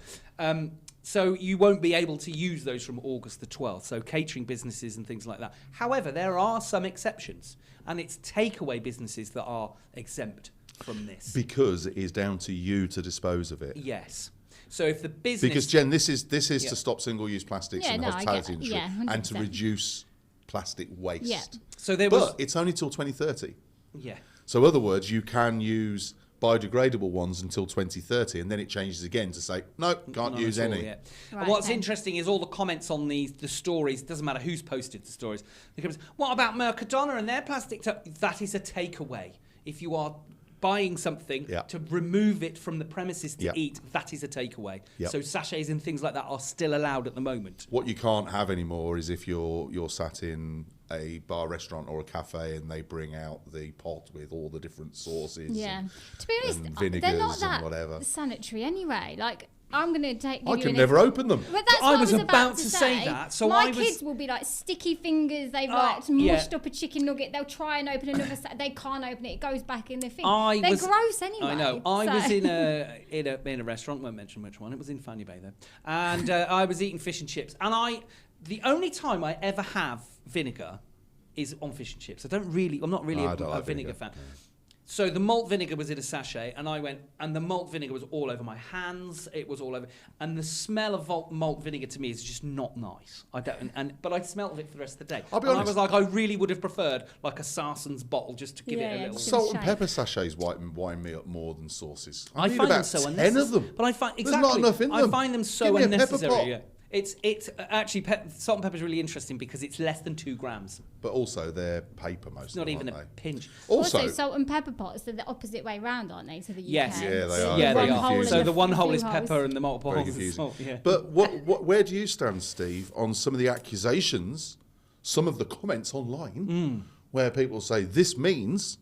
So you won't be able to use those from August the 12th, so catering businesses and things like that. However, there are some exceptions, and it's takeaway businesses that are exempt from this. Because it is down to you to dispose of it. Yes. So if the business... Because, Jen, this is to stop single-use plastics in the hospitality industry and to reduce plastic waste. So but it's only till 2030. Yeah. So in other words, you can use biodegradable ones until 2030, and then it changes again to say, no, can't use any. Right, and what's interesting is all the comments on the stories, doesn't matter who's posted the stories. What about Mercadona and their plastic? That is a takeaway. If you are buying something to remove it from the premises to eat, that is a takeaway. So sachets and things like that are still allowed at the moment. What you can't have anymore is if you're sat in a bar, restaurant or a cafe and they bring out the pot with all the different sauces to be honest, vinegars they're not that and whatever. sanitary anyway. Like, I'm going to take. I could never open them. But that's what I was about to say that. So my kids will be like sticky fingers. They've like mushed up a chicken nugget. They'll try and open another. They can't open it. It goes back in their thing. They're gross anyway. I know. I was in a restaurant. Won't mention which one. It was in Fanny Bay though, and I was eating fish and chips. And the only time I ever have vinegar is on fish and chips. I'm not really a vinegar fan. Yeah. So the malt vinegar was in a sachet, and I went, and the malt vinegar was all over my hands. It was all over, and the smell of malt vinegar to me is just not nice. But I smelled it for the rest of the day. I'll be honest. I was like, I really would have preferred like a Sarson's bottle just to give it a little. Salt and pepper sachets wind me up more than sauces. I find them so unnecessary. 10 of them. But I find there's not enough in them. I find them so unnecessary. It's actually salt and pepper is really interesting because it's less than 2 grams. But also they're paper most. It's not even a pinch. Also, salt and pepper pots, they're the opposite way round, aren't they? To the UK. Yes, yeah, they are. Yeah, they are. So the one hole is pepper and the multiple holes is salt. Yeah. But where do you stand, Steve, on some of the accusations, some of the comments online, where people say this means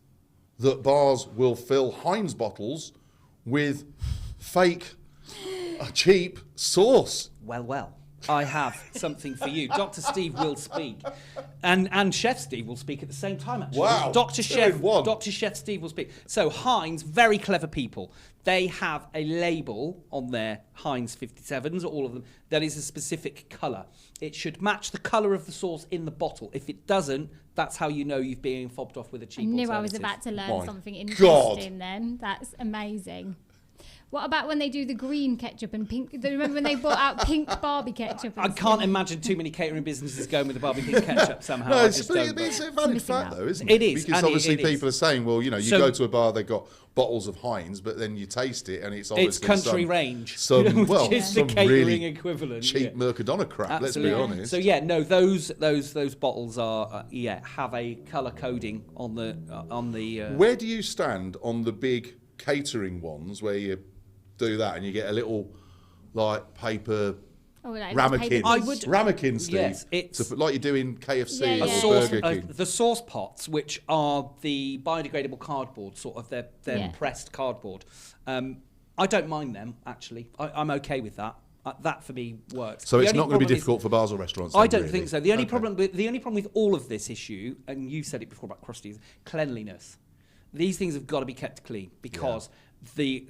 that bars will fill Heinz bottles with fake, cheap sauce? Well. I have something for you. Dr. Steve will speak. And Chef Steve will speak at the same time, actually. Wow. Dr. Chef Steve will speak. So Heinz, very clever people. They have a label on their Heinz 57s, all of them, that is a specific colour. It should match the colour of the sauce in the bottle. If it doesn't, that's how you know you've been fobbed off with a cheap alternative. I knew I was about to learn something interesting then. That's amazing. What about when they do the green ketchup and pink? Do you remember when they brought out pink Barbie ketchup? I can't imagine too many catering businesses going with the Barbie pink ketchup somehow. No, it's a valid fact though, isn't it? It is. Because obviously people are saying, well, you go to a bar, they've got bottles of Heinz, but then you taste it and it's obviously country range. Some the catering really equivalent. Cheap Mercadona crap, Absolutely. Let's be honest. So those bottles are have a colour coding on the Where do you stand on the big catering ones where you do that and you get a little like paper ramekin, ramekin, Steve. Yes, it's like you do in KFC or Burger King. The sauce pots, which are the biodegradable cardboard, sort of they're pressed cardboard. I don't mind them actually. I'm okay with that. That for me works. So it's not going to be difficult for bars or restaurants. I don't think so. The only problem with all of this issue, and you've said it before about crusties, cleanliness. These things have got to be kept clean because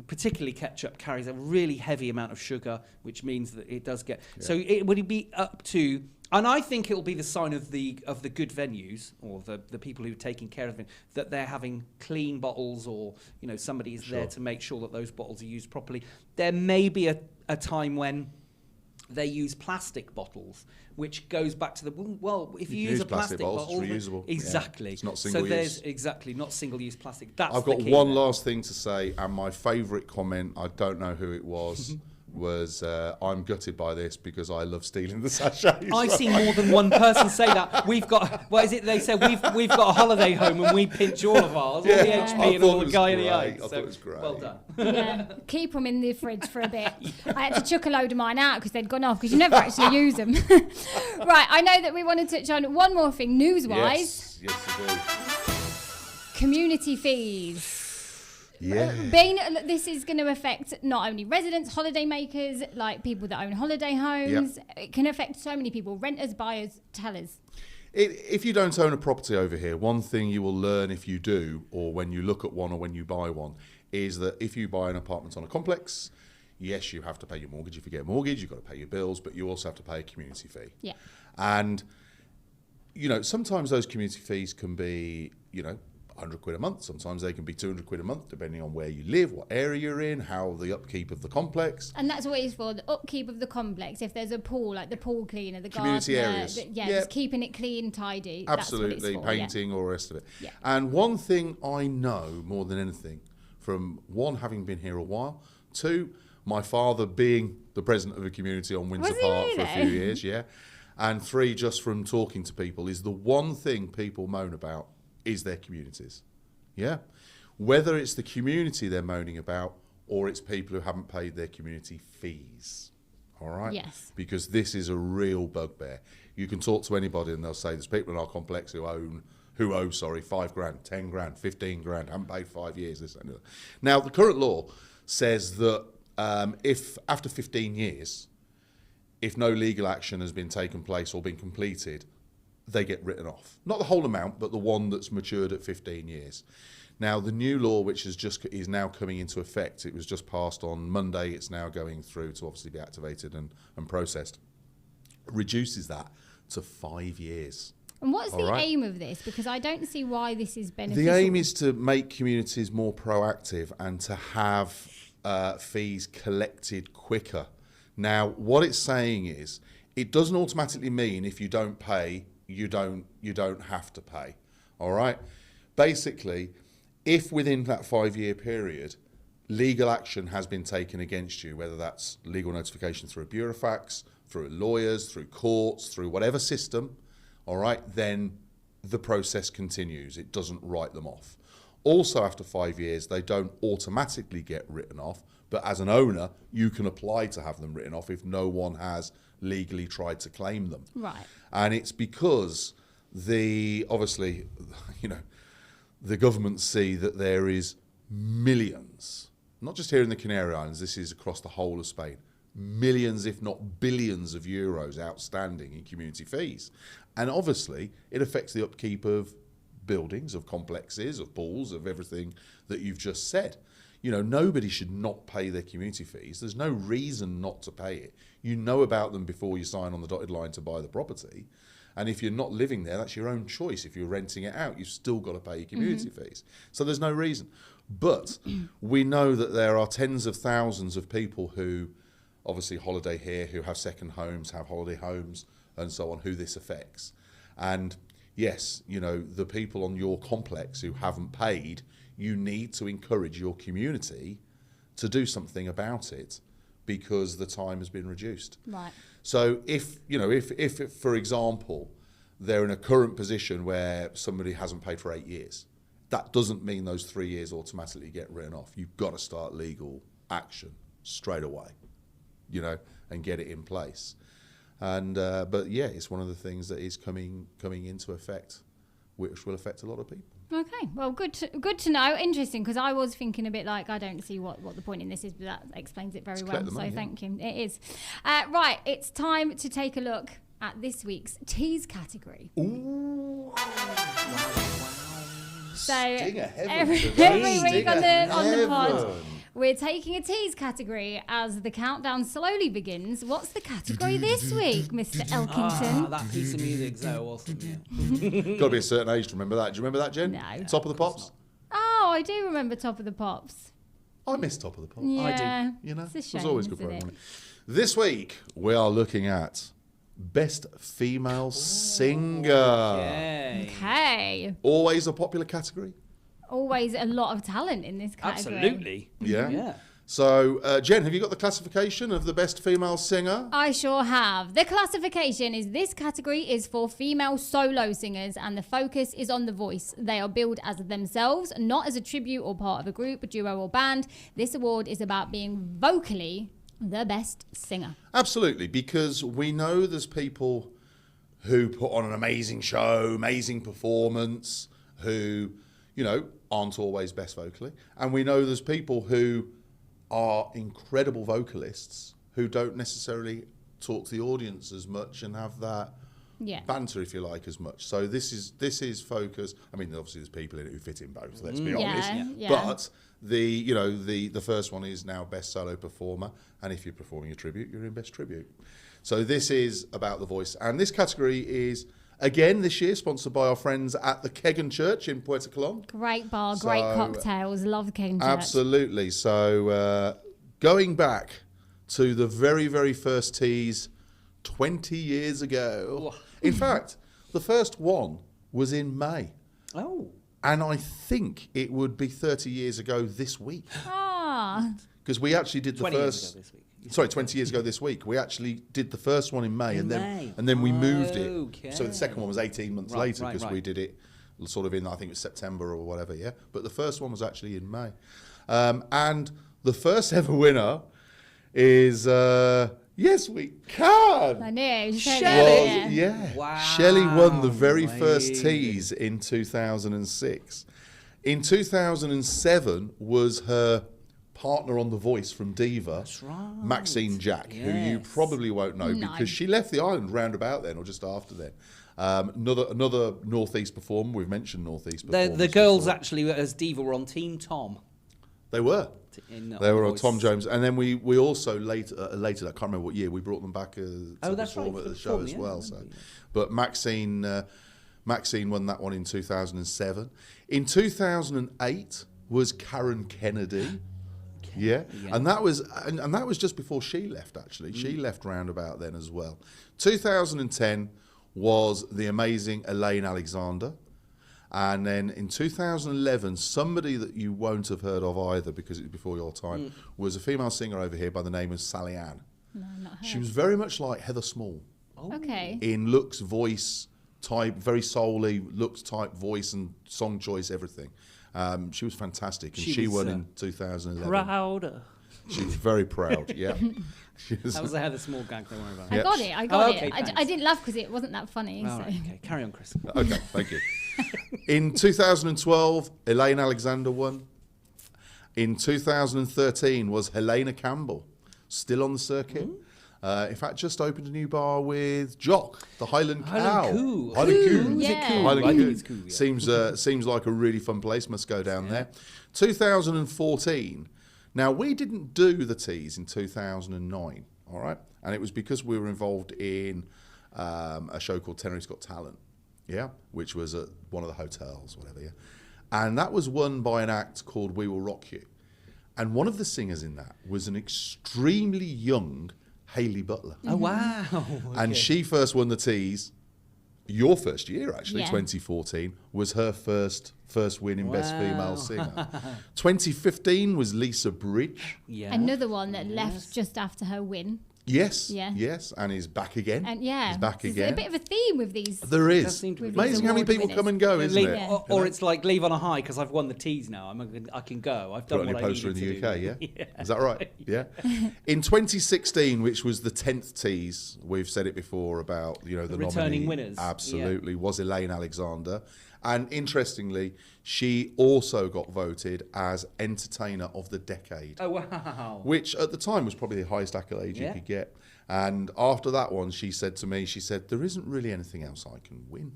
particularly ketchup carries a really heavy amount of sugar, which means that it does get. Yeah. So it would be up to, and I think it will be the sign of the good venues or the people who are taking care of it that they're having clean bottles, or somebody is there to make sure that those bottles are used properly. There may be a time when they use plastic bottles, which goes back to if you use a plastic bottle, it's reusable. Exactly. Yeah, it's not single use. Not single-use plastic. I've got one last thing to say, and my favourite comment, I don't know who it was, was I'm gutted by this because I love stealing the sachets. I've seen more than one person say that. We've got, they said we've got a holiday home and we pinch all of ours, all the HP and all the guy in the eye. I thought it was great. Well done. Yeah, keep them in the fridge for a bit. I had to chuck a load of mine out because they'd gone off because you never actually use them. Right, I know that we want to touch on one more thing news-wise. Yes, you do. Community fees. Yeah. This is going to affect not only residents, holiday makers, like people that own holiday homes. Yep. It can affect so many people, renters, buyers, tellers. If you don't own a property over here, one thing you will learn if you do, or when you look at one or when you buy one, is that if you buy an apartment on a complex, yes, you have to pay your mortgage. If you get a mortgage, you've got to pay your bills, but you also have to pay a community fee. Yeah. And, sometimes those community fees can be, 100 quid a month. Sometimes they can be 200 quid a month, depending on where you live, what area you're in, how the upkeep of the complex. And that's what it's for, the upkeep of the complex. If there's a pool, like the pool cleaner, the community gardener, areas. Just keeping it clean, tidy. Absolutely, that's what it's for, painting or the rest of it. Yeah. And one thing I know more than anything, from one, having been here a while, two, my father being the president of a community on Windsor Park for a few years, and three, just from talking to people, is the one thing people moan about is their communities. Yeah. Whether it's the community they're moaning about or it's people who haven't paid their community fees. All right? Yes. Because this is a real bugbear. You can talk to anybody and they'll say there's people in our complex who owe $5,000, 10 grand, 15 grand, haven't paid 5 years, this and that. Now, the current law says that if after 15 years, if no legal action has been taken place or been completed, they get written off. Not the whole amount, but the one that's matured at 15 years. Now, the new law, which is now coming into effect, it was just passed on Monday, it's now going through to obviously be activated and processed, reduces that to 5 years. And what's the aim of this? Because I don't see why this is beneficial. The aim is to make communities more proactive and to have fees collected quicker. Now, what it's saying is, it doesn't automatically mean if you don't pay, you don't have to pay. All right? Basically, if within that 5 year period, legal action has been taken against you, whether that's legal notification through a burofax, through lawyers, through courts, through whatever system, all right, then the process continues. It doesn't write them off. Also, after 5 years, they don't automatically get written off, but as an owner, you can apply to have them written off if no one has legally tried to claim them. Right. And it's because obviously, the government see that there is millions, not just here in the Canary Islands, this is across the whole of Spain, millions, if not billions of euros outstanding in community fees. And obviously, it affects the upkeep of buildings, of complexes, of pools, of everything that you've just said. Nobody should not pay their community fees. There's no reason not to pay it. You know about them before you sign on the dotted line to buy the property. And if you're not living there, that's your own choice. If you're renting it out, you've still got to pay your community fees. So there's no reason. But we know that there are tens of thousands of people who obviously holiday here, who have second homes, have holiday homes, and so on, who this affects. And yes, the people on your complex who haven't paid, you need to encourage your community to do something about it because the time has been reduced. Right. So if for example, they're in a current position where somebody hasn't paid for 8 years, that doesn't mean those 3 years automatically get written off. You've got to start legal action straight away, and get it in place. And but yeah, it's one of the things that is coming into effect, which will affect a lot of people. Okay, well, good to know. Interesting, because I was thinking a bit like, I don't see what the point in this is, but that explains it very well. So thank you. It is. Right, it's time to take a look at this week's tease category. Ooh. So every week on the pod, we're taking a tease category as the countdown slowly begins. What's the category this week, Mr. Elkington? That piece of music, so awesome. Got to be a certain age to remember that. Do you remember that, Jen? No. Top of the Pops? Oh, I do remember Top of the Pops. I miss Top of the Pops. Yeah, I do. it's a shame, it was always good for isn't everyone. This week, we are looking at Best Female Singer. Okay. Always a popular category. Always a lot of talent in this category. Absolutely. Yeah. So, Jen, have you got the classification of the Best Female Singer? I sure have. The classification is this category is for female solo singers and the focus is on the voice. They are billed as themselves, not as a tribute or part of a group, a duo or band. This award is about being vocally the best singer. Absolutely, because we know there's people who put on an amazing show, amazing performance, who, aren't always best vocally. And we know there's people who are incredible vocalists who don't necessarily talk to the audience as much and have that banter, if you like, as much. So this is focus. I mean, obviously there's people in it who fit in both, let's be honest. Yeah. But the first one is now best solo performer, and if you're performing a tribute, you're in best tribute. So this is about the voice, and this category is again this year sponsored by our friends at the Kegan Church in Puerto Colón. Great bar, great cocktails. Love the Kegan Church. Absolutely. So going back to the very, very first tease 20 years ago. In fact, the first one was in May. Oh. And I think it would be 30 years ago this week. Ah. Because we actually did the 20 years first... ago this week. Sorry, 20 years ago this week. We actually did the first one in May, In and then we moved it. Okay. So the second one was 18 months later because right. we did it sort of in, I think it was September or whatever, yeah? But the first one was actually in May. And the first ever winner is... Yes, we can. I knew. Shelley. Yeah. Wow. Shelley won the very first tease in 2006. In 2007 was her partner on The Voice from Diva, right. Maxine Jack, who you probably won't know because she left the island round about then or just after then. Another Northeast performer. We've mentioned Northeast performers. The girls actually, as Diva, were on Team Tom. They were. They were on Tom Jones, and then we also later I can't remember what year we brought them back to perform at the show as well. So, but Maxine won that one in 2007. In 2008 was Karen Kennedy. Yeah. And that was just before she left. Actually, she left round about then as well. 2010 was the amazing Elaine Alexander. And then in 2011, somebody that you won't have heard of either because it was before your time was a female singer over here by the name of Sally Ann. No, not her. She was very much like Heather Small Okay. in looks, voice, type, very soul-y, looks, type, voice and song choice, everything. She was fantastic, and she won in 2011. Prouder. She was very proud, yeah. That was the Heather Small gag, don't worry about it. I got it. I got okay, it. I didn't laugh because it wasn't that funny. All So. right, okay, carry on, Chris. Okay, thank you. In 2012, Elaine Alexander won. In 2013 was Helena Campbell, still on the circuit. In fact, just opened a new bar with Jock, the Highland Cow. Coo. Highland Coo. Yeah. Highland I think Coo. it's cool, yeah. Seems like a really fun place. Must go down there. 2014. Now, we didn't do the teas in 2009, all right? And it was because we were involved in a show called Tenerife's Got Talent, yeah, which was at one of the hotels, whatever, yeah. And that was won by an act called We Will Rock You. And one of the singers in that was an extremely young Hayley Butler. Oh, wow. And she first won the teas. Your first year, actually, Yeah. 2014, was her first win in Best Female Singer. 2015 was Lisa Bridge. Yeah. Another one that left just after her win. Yes, Yeah. yes, and is back again. And yeah, He's back there's again. a bit of a theme with these. There Does is. seem to be. Amazing how many award people winners. come and go, isn't Leave- it? Yeah. Or it's like leave on a high because I've won the teas now. I can go. I've Put done on your what I poster in needed the to UK, do. yeah? Is that right? Yeah. In 2016, which was the 10th tease, we've said it before about, the returning nominee, winners, absolutely, was Elaine Alexander. And interestingly, she also got voted as Entertainer of the Decade. Oh, wow. Which at the time was probably the highest accolade you Yeah. could get. And after that one, she said to me, there isn't really anything else I can win,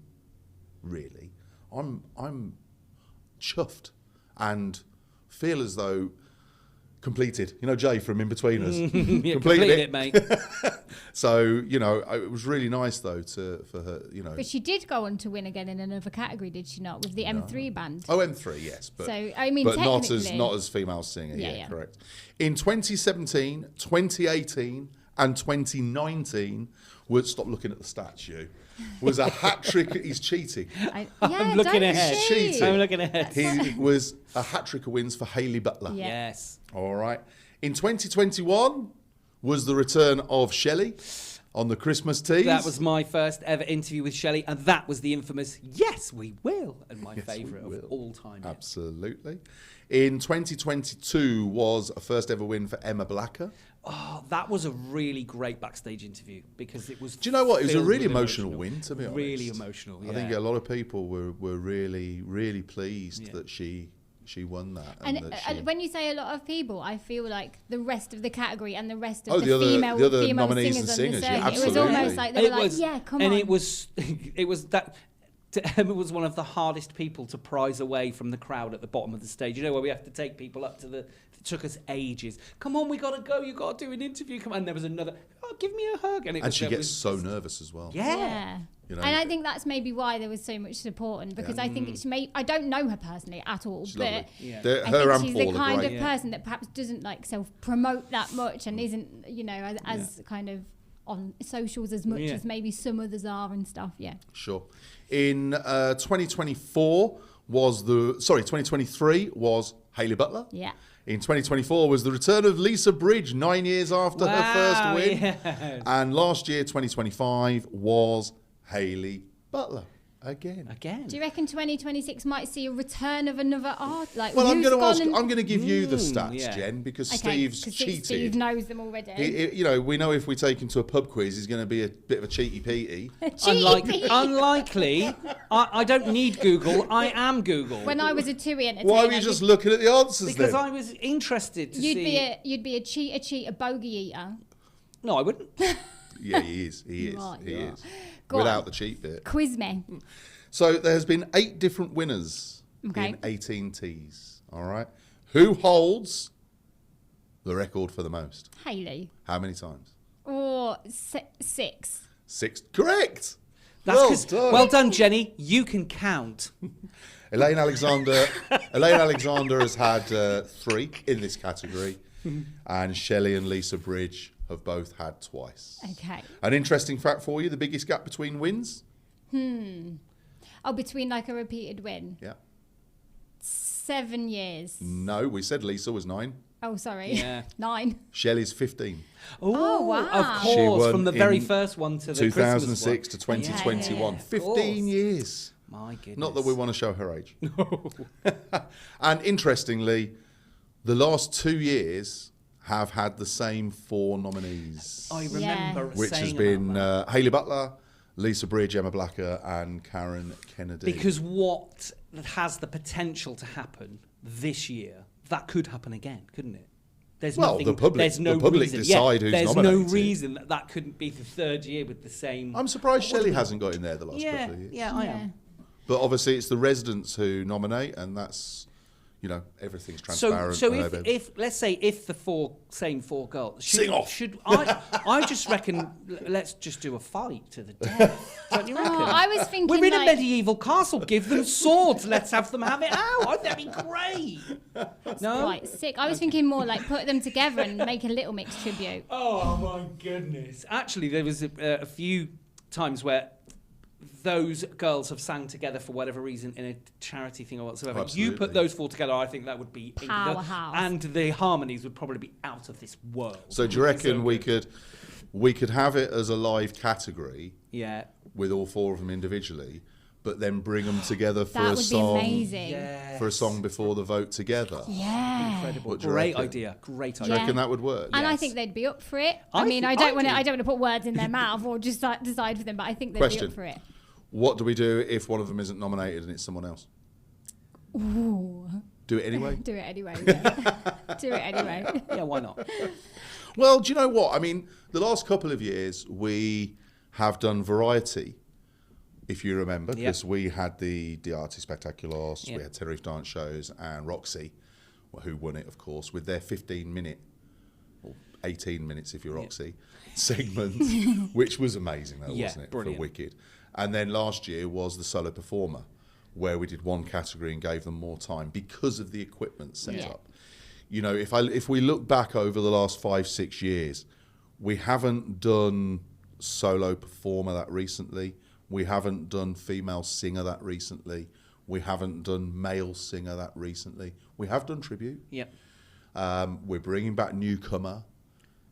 really. I'm chuffed and feel as though completed. Jay from In Between Us. Yeah, completed it, mate. So, it was really nice though for her, But she did go on to win again in another category, did she not? With the M3 band. Oh, M3, yes, but So, I mean, but not technically- as female singer. Yeah, Yeah, yeah. correct. In 2017, 2018, and 2019, stop looking at the stats. Was a hat trick. He's cheating. I'm looking don't ahead. cheat. Cheating. I'm looking ahead. He was a hat trick of wins for Hayley Butler. Yeah. Yes. All right. In 2021 was the return of Shelley on the Christmas teas. That was my first ever interview with Shelley, and that was the infamous "Yes, we will," and my Yes, we favourite of will. all time. yet. Absolutely. In 2022 was a first ever win for Emma Blacker. Oh, that was a really great backstage interview because it was. Do you know what? It was a filled really with emotional win, to be honest. Really emotional. Yeah. I think a lot of people were really, really pleased Yeah. that she won that. And that she, when you say a lot of people, I feel like the rest of the category and the rest of Oh, the the other female nominees singers and on singers, the yeah, circuit. It was absolutely. almost like they And were like, yeah, come and on. it was that. Emma was one of the hardest people to prize away from the crowd at the bottom of the stage. Where we have to take people up to it took us ages. Come on, we got to go. You got to do an interview. Come on. And there was another. Oh, give me a hug. and she gets so nervous as well. Yeah. You know, and I think that's maybe why there was so much support, and because I think it's I don't know her personally at all, She's but lovely. Yeah. I Her think and she's Paul the are kind great. of person that perhaps doesn't like self-promote that much and isn't, as kind of on socials as much as maybe some others are and stuff. Yeah. Sure. In 2024 2023 was Hayley Butler. Yeah. In 2024 was the return of Lisa Bridge, 9 years after her first win. Yes. And last year, 2025, was Hayley Butler again. Do you reckon 2026 might see a return of another art? Like, Well, I'm who's going to ask. gone and- I'm going to give you the stats, yeah. Jen, because Okay, Steve's 'cause cheated. Steve knows them already. We know if we take him to a pub quiz, he's going to be a bit of a cheaty Petey. Unlikely. I don't need Google. I am Google. When I was a TUI entertainer, Why were you just looking at the answers because then? I was interested to see. you'd be a cheater, bogey eater. No, I wouldn't. Yeah, he is. He is. Right, He is. Go Without on. the cheat bit. Quiz me. So there's been 8 different winners Okay. in 18 teas. All right. Who holds the record for the most? Hayley. How many times? Or 6. 6. Correct. That's Well 'cause- done. well done, Jenny. You can count. Elaine Alexander has had 3 in this category, and Shelley and Lisa Bridge have both had twice. Okay. An interesting fact for you: the biggest gap between wins. Oh, between like a repeated win. Yeah. 7 years. No, we said Lisa was 9. Oh, sorry. Yeah. 9. Shelley's 15. Oh, wow. Of She course, won from the very in first one to the 2006 to Christmas one. 2021. Yeah, of 15 course. years. My goodness. Not that we want to show her age. And interestingly, the last 2 years have had the same 4 nominees, I remember which saying has been about Hayley Butler, Lisa Bridge, Emma Blacker, and Karen Kennedy. that. Because what has the potential to happen this year, that could happen again, couldn't it? There's Well, nothing, the public- there's no the public reason. decide who's there's nominated. no reason that couldn't be the 3rd year with the same. I'm surprised Shelley hasn't got in there the last yeah, couple of years. yeah, I am. But obviously, it's the residents who nominate, and that's, everything's transparent. So and if let's say if the same four girls Sing off. should I just reckon let's just do a fight to the death. Don't you reckon? Oh, I was thinking We're in a like- medieval castle. Give them swords. Let's have them have it out. I think that'd be great. No. Quite sick. I was thinking more like put them together and make a Little Mix tribute. Oh my goodness! Actually, there was a few times where those girls have sang together for whatever reason in a charity thing or whatsoever. Absolutely. You put those 4 together, I think that would be Powerhouse. and the harmonies would probably be out of this world. So do you reckon we could have it as a live category Yeah. with all 4 of them individually, but then bring them together for That a would be song amazing. for a song before the vote together? Yeah. Incredible. What do you Great reckon? idea. Great Do idea. you reckon that would work? And I Yes. think they'd be up for it. I I mean, think- I I don't want do. to put words in their mouth or just decide for them, but I think they'd be Question. up for it. What do we do if one of them isn't nominated and it's someone else? Ooh. Do it anyway? Do it anyway. Yeah. Do it anyway. Yeah, why not? Well, do you know what? I mean, the last couple of years we have done variety, if you remember, because we had the Arte Spectacular, we had Tenerife dance shows, and Roxy, who won it, of course, with their 15-minute, or 18 minutes if you're Roxy, segment, which was amazing, though, wasn't it? Brilliant. For Wicked. And then last year was the solo performer, where we did one category and gave them more time because of the equipment set up. You know, if we look back over the last 5-6 years, we haven't done solo performer that recently. We haven't done female singer that recently. We haven't done male singer that recently. We have done tribute. Yep. We're bringing back newcomer.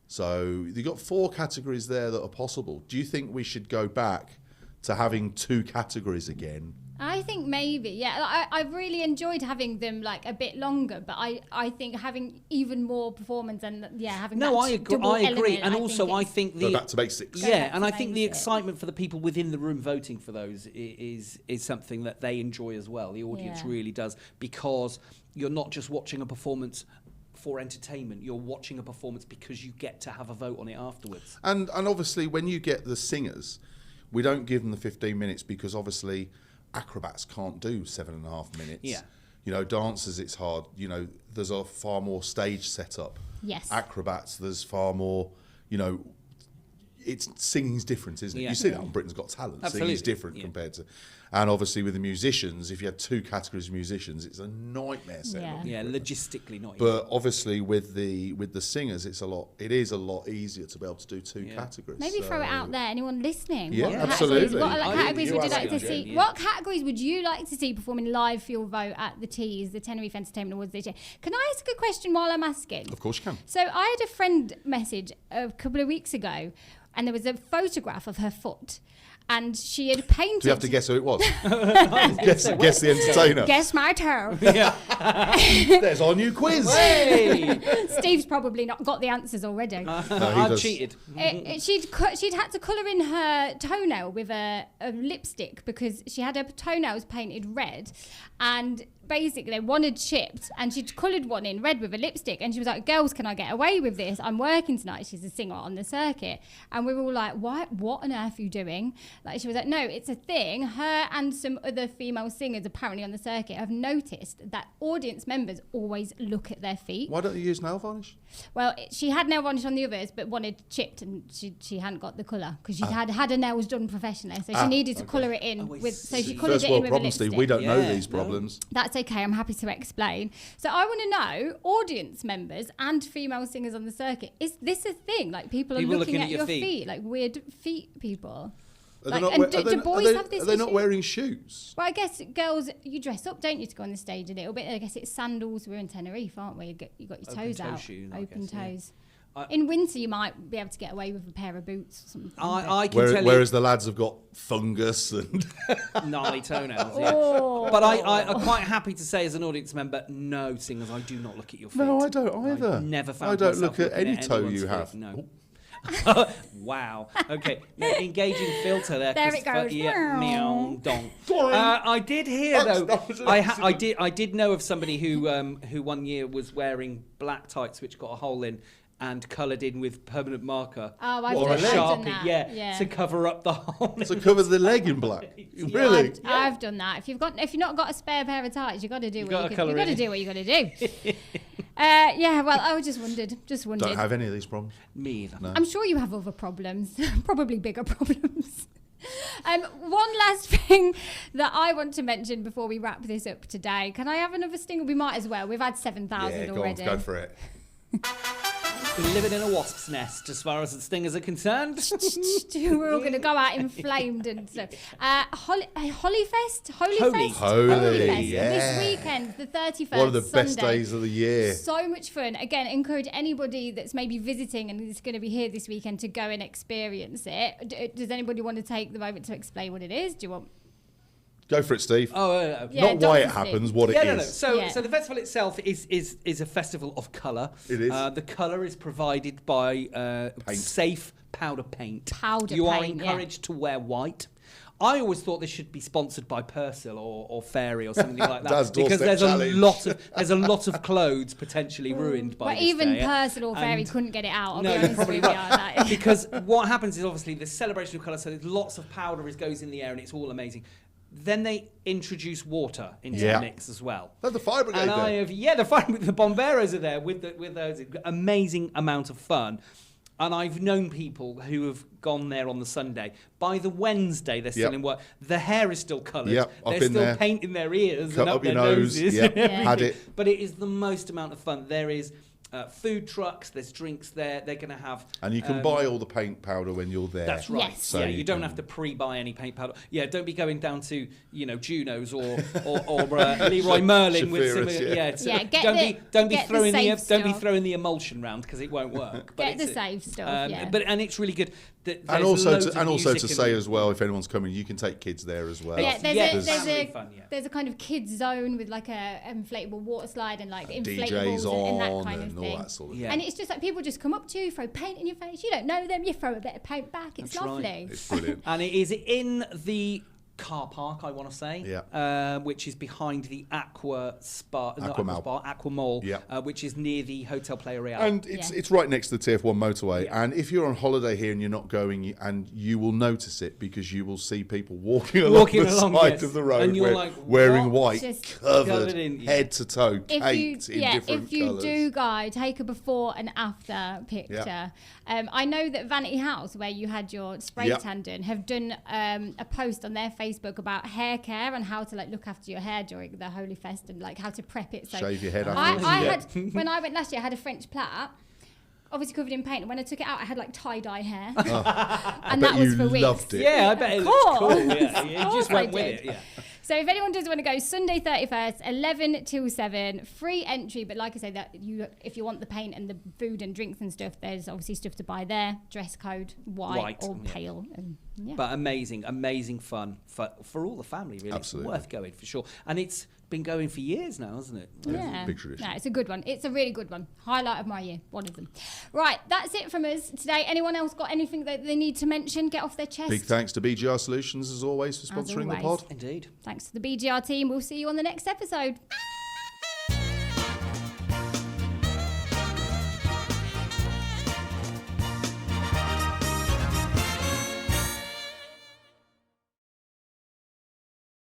So you've got 4 categories there that are possible. Do you think we should go back to having 2 categories again? I think maybe, yeah. I've really enjoyed having them like a bit longer, but I think having even more performance and having No, that I agree. double I agree, element, and also I it's- think Go the back to basics. Go yeah, back and to I think the basics. excitement for the people within the room voting for those is something that they enjoy as well. The audience Yeah. really does, because you're not just watching a performance for entertainment. You're watching a performance because you get to have a vote on it afterwards. And obviously, when you get the singers, we don't give them the 15 minutes because obviously acrobats can't do 7.5 minutes. Yeah. You know, dancers, it's hard. You know, there's a far more stage setup. Yes. Acrobats, there's far more, it's singing's different, isn't it? Yeah. You see that on Britain's Got Talent. Absolutely. Singing's different compared to, and obviously with the musicians, if you have 2 categories of musicians, it's a nightmare setting up. Yeah, logistically not easy. But obviously with the singers, it is a lot easier to be able to do 2 categories. Maybe throw it out there. Anyone listening? Yeah, What absolutely. What categories would you like to Jen. see? Yeah. What categories would you like to see performing live for your vote at the TEES, the Tenerife Entertainment Awards this year? Can I ask a question while I'm asking? Of course you can. So I had a friend message a couple of weeks ago, and there was a photograph of her foot, and she had painted. Do you have to guess who it was? guess the entertainer. Guess my toe. There's our new quiz. Hey! Steve's probably not got the answers already. I've does. cheated. She'd had to colour in her toenail with a lipstick because she had her toenails painted red, and basically one had chipped, and she'd coloured one in red with a lipstick, and she was like, "Girls, can I get away with this? I'm working tonight." She's a singer on the circuit, and we were all like, what on earth are you doing? Like, she was like, "No, it's a thing." Her and some other female singers apparently on the circuit have noticed that audience members always look at their feet. Why don't you use nail varnish? Well, she had nail varnish on the others, but one had chipped, and she hadn't got the colour because she had her nails done professionally, so she needed to colour it in so she coloured First it in world with a problem, lipstick. Steve. We don't know Yeah, these no. problems. That's okay, I'm happy to explain. So I want to know, audience members and female singers on the circuit, is this a thing? Like, people are looking at your feet, like weird feet people. Are Like, do boys have this Are they not issue? wearing shoes? Well, I guess girls, you dress up, don't you, to go on the stage a little bit? I guess it's sandals. We're in Tenerife, aren't we? You got your Open toes toe out, shoe, I open guess, yeah. toes. In winter, you might be able to get away with a pair of boots or something. I can tell Whereas the lads have got fungus and you gnarly toenails. Yeah. Oh. But I'm quite happy to say, as an audience member, no, singers, I do not look at your feet. no, I don't either. I've never found I don't myself look at looking any toe anyone's you feet, have. No. Wow. Okay. Engaging filter there. There it Christopher. goes. Yeah. Meow. Dong. Sorry. I did hear though. That was an I did know of somebody who one year was wearing black tights which got a hole in and coloured in with permanent marker. Oh, I've or a done Sharpie, that. yeah, to cover up the hole. to cover the leg in black. Really? I've done that. If you've not got a spare pair of tights, you got to do what you got to do what you got to do. Yeah. Well, I just wondered. Don't have any of these problems. Me either. No. I'm sure you have other problems, probably bigger problems. One last thing that I want to mention before we wrap this up today. Can I have another stinger? We might as well. We've had 7,000 Yeah, already. go for it. Living in a wasp's nest, as far as the stingers are concerned. We're all going to go out inflamed and stuff. Holi Fest? Holy. Holy, Fest. yeah. This weekend, the 31st, One of the best Sunday. days of the year. So much fun. Again, encourage anybody that's maybe visiting and is going to be here this weekend to go and experience it. Does anybody want to take the moment to explain what it is? Do you want... Go for it, Steve. Yeah, Not why it Dr. Steve. happens, what it is. No. So the festival itself is a festival of colour. It is. The colour is provided by safe powder paint. You are encouraged to wear white. I always thought this should be sponsored by Persil or Fairy or something like that, Dad's because doorstep there's a lot of clothes potentially ruined by But this even day. Persil or Fairy And- couldn't get it out. I'll No, be you're honest probably with right. you. Because what happens is obviously the celebration of colour, so there's lots of powder goes in the air and it's all amazing. Then they introduce water into the mix as well. Oh, the fire brigade there. The bomberos are there with those amazing amount of fun. And I've known people who have gone there on the Sunday. By the Wednesday, they're still in work. The hair is still coloured. Yep, they're up in still there. painting their ears Cut and up up your their nose. noses. Yep, And everything. had it. But it is the most amount of fun. There is food trucks, there's drinks there. They're going to have... And you can buy all the paint powder when you're there. That's right. Yes. So Yeah, you don't have to pre-buy any paint powder. Yeah, don't be going down to Juno's or Leroy Merlin with some. Shafira's, Don't be get the throwing safe stuff. throwing the emulsion round because it won't work. Get the safe stuff. And it's really good. And also to say as well, if anyone's coming, you can take kids there as well. Yeah, there's a kind of kids zone with like a inflatable water slide and like inflatables DJs and that on kind of and thing. all that sort of Yeah. And it's just like people just come up to you, throw paint in your face. You don't know them, you throw a bit of paint back. It's That's lovely. right. It's brilliant. And it is in the car park, I want to say, Yeah. which is behind the Aqua Spa, Aqua Mall, Yeah. which is near the Hotel Playa Real. And it's right next to the TF1 motorway. Yeah. And if you're on holiday here and you're not going, and you will notice it because you will see people walking along the side of the road and you're like, wearing what? white, Just covered in, head to toe, caked in different if you colours. do go, take a before and after picture. I know that Vanity House, where you had your spray tan done, have done a post on their Facebook about hair care and how to look after your hair during the Holi Fest and how to prep it. So shave your head I had when I went last year, I had a French plait, obviously covered in paint. And when I took it out, I had tie-dye hair, and that was for weeks. Loved it. Yeah, I bet it looks cool. Yeah, you just went with it. Yeah. So if anyone does want to go, Sunday 31st, 11 till 7, free entry. But like I say, that if you want the paint and the food and drinks and stuff, there's obviously stuff to buy there. Dress code, white or pale. And, But amazing fun for all the family, really. Absolutely. Worth going for sure. And it's been going for years now, hasn't it? Yeah. Big tradition. No, it's a good one. It's a really good one. Highlight of my year, one of them. Right, that's it from us today. Anyone else got anything that they need to mention, get off their chest? Big thanks to BGR Solutions, as always, for sponsoring the pod. Indeed. Thanks to the BGR team. We'll see you on the next episode.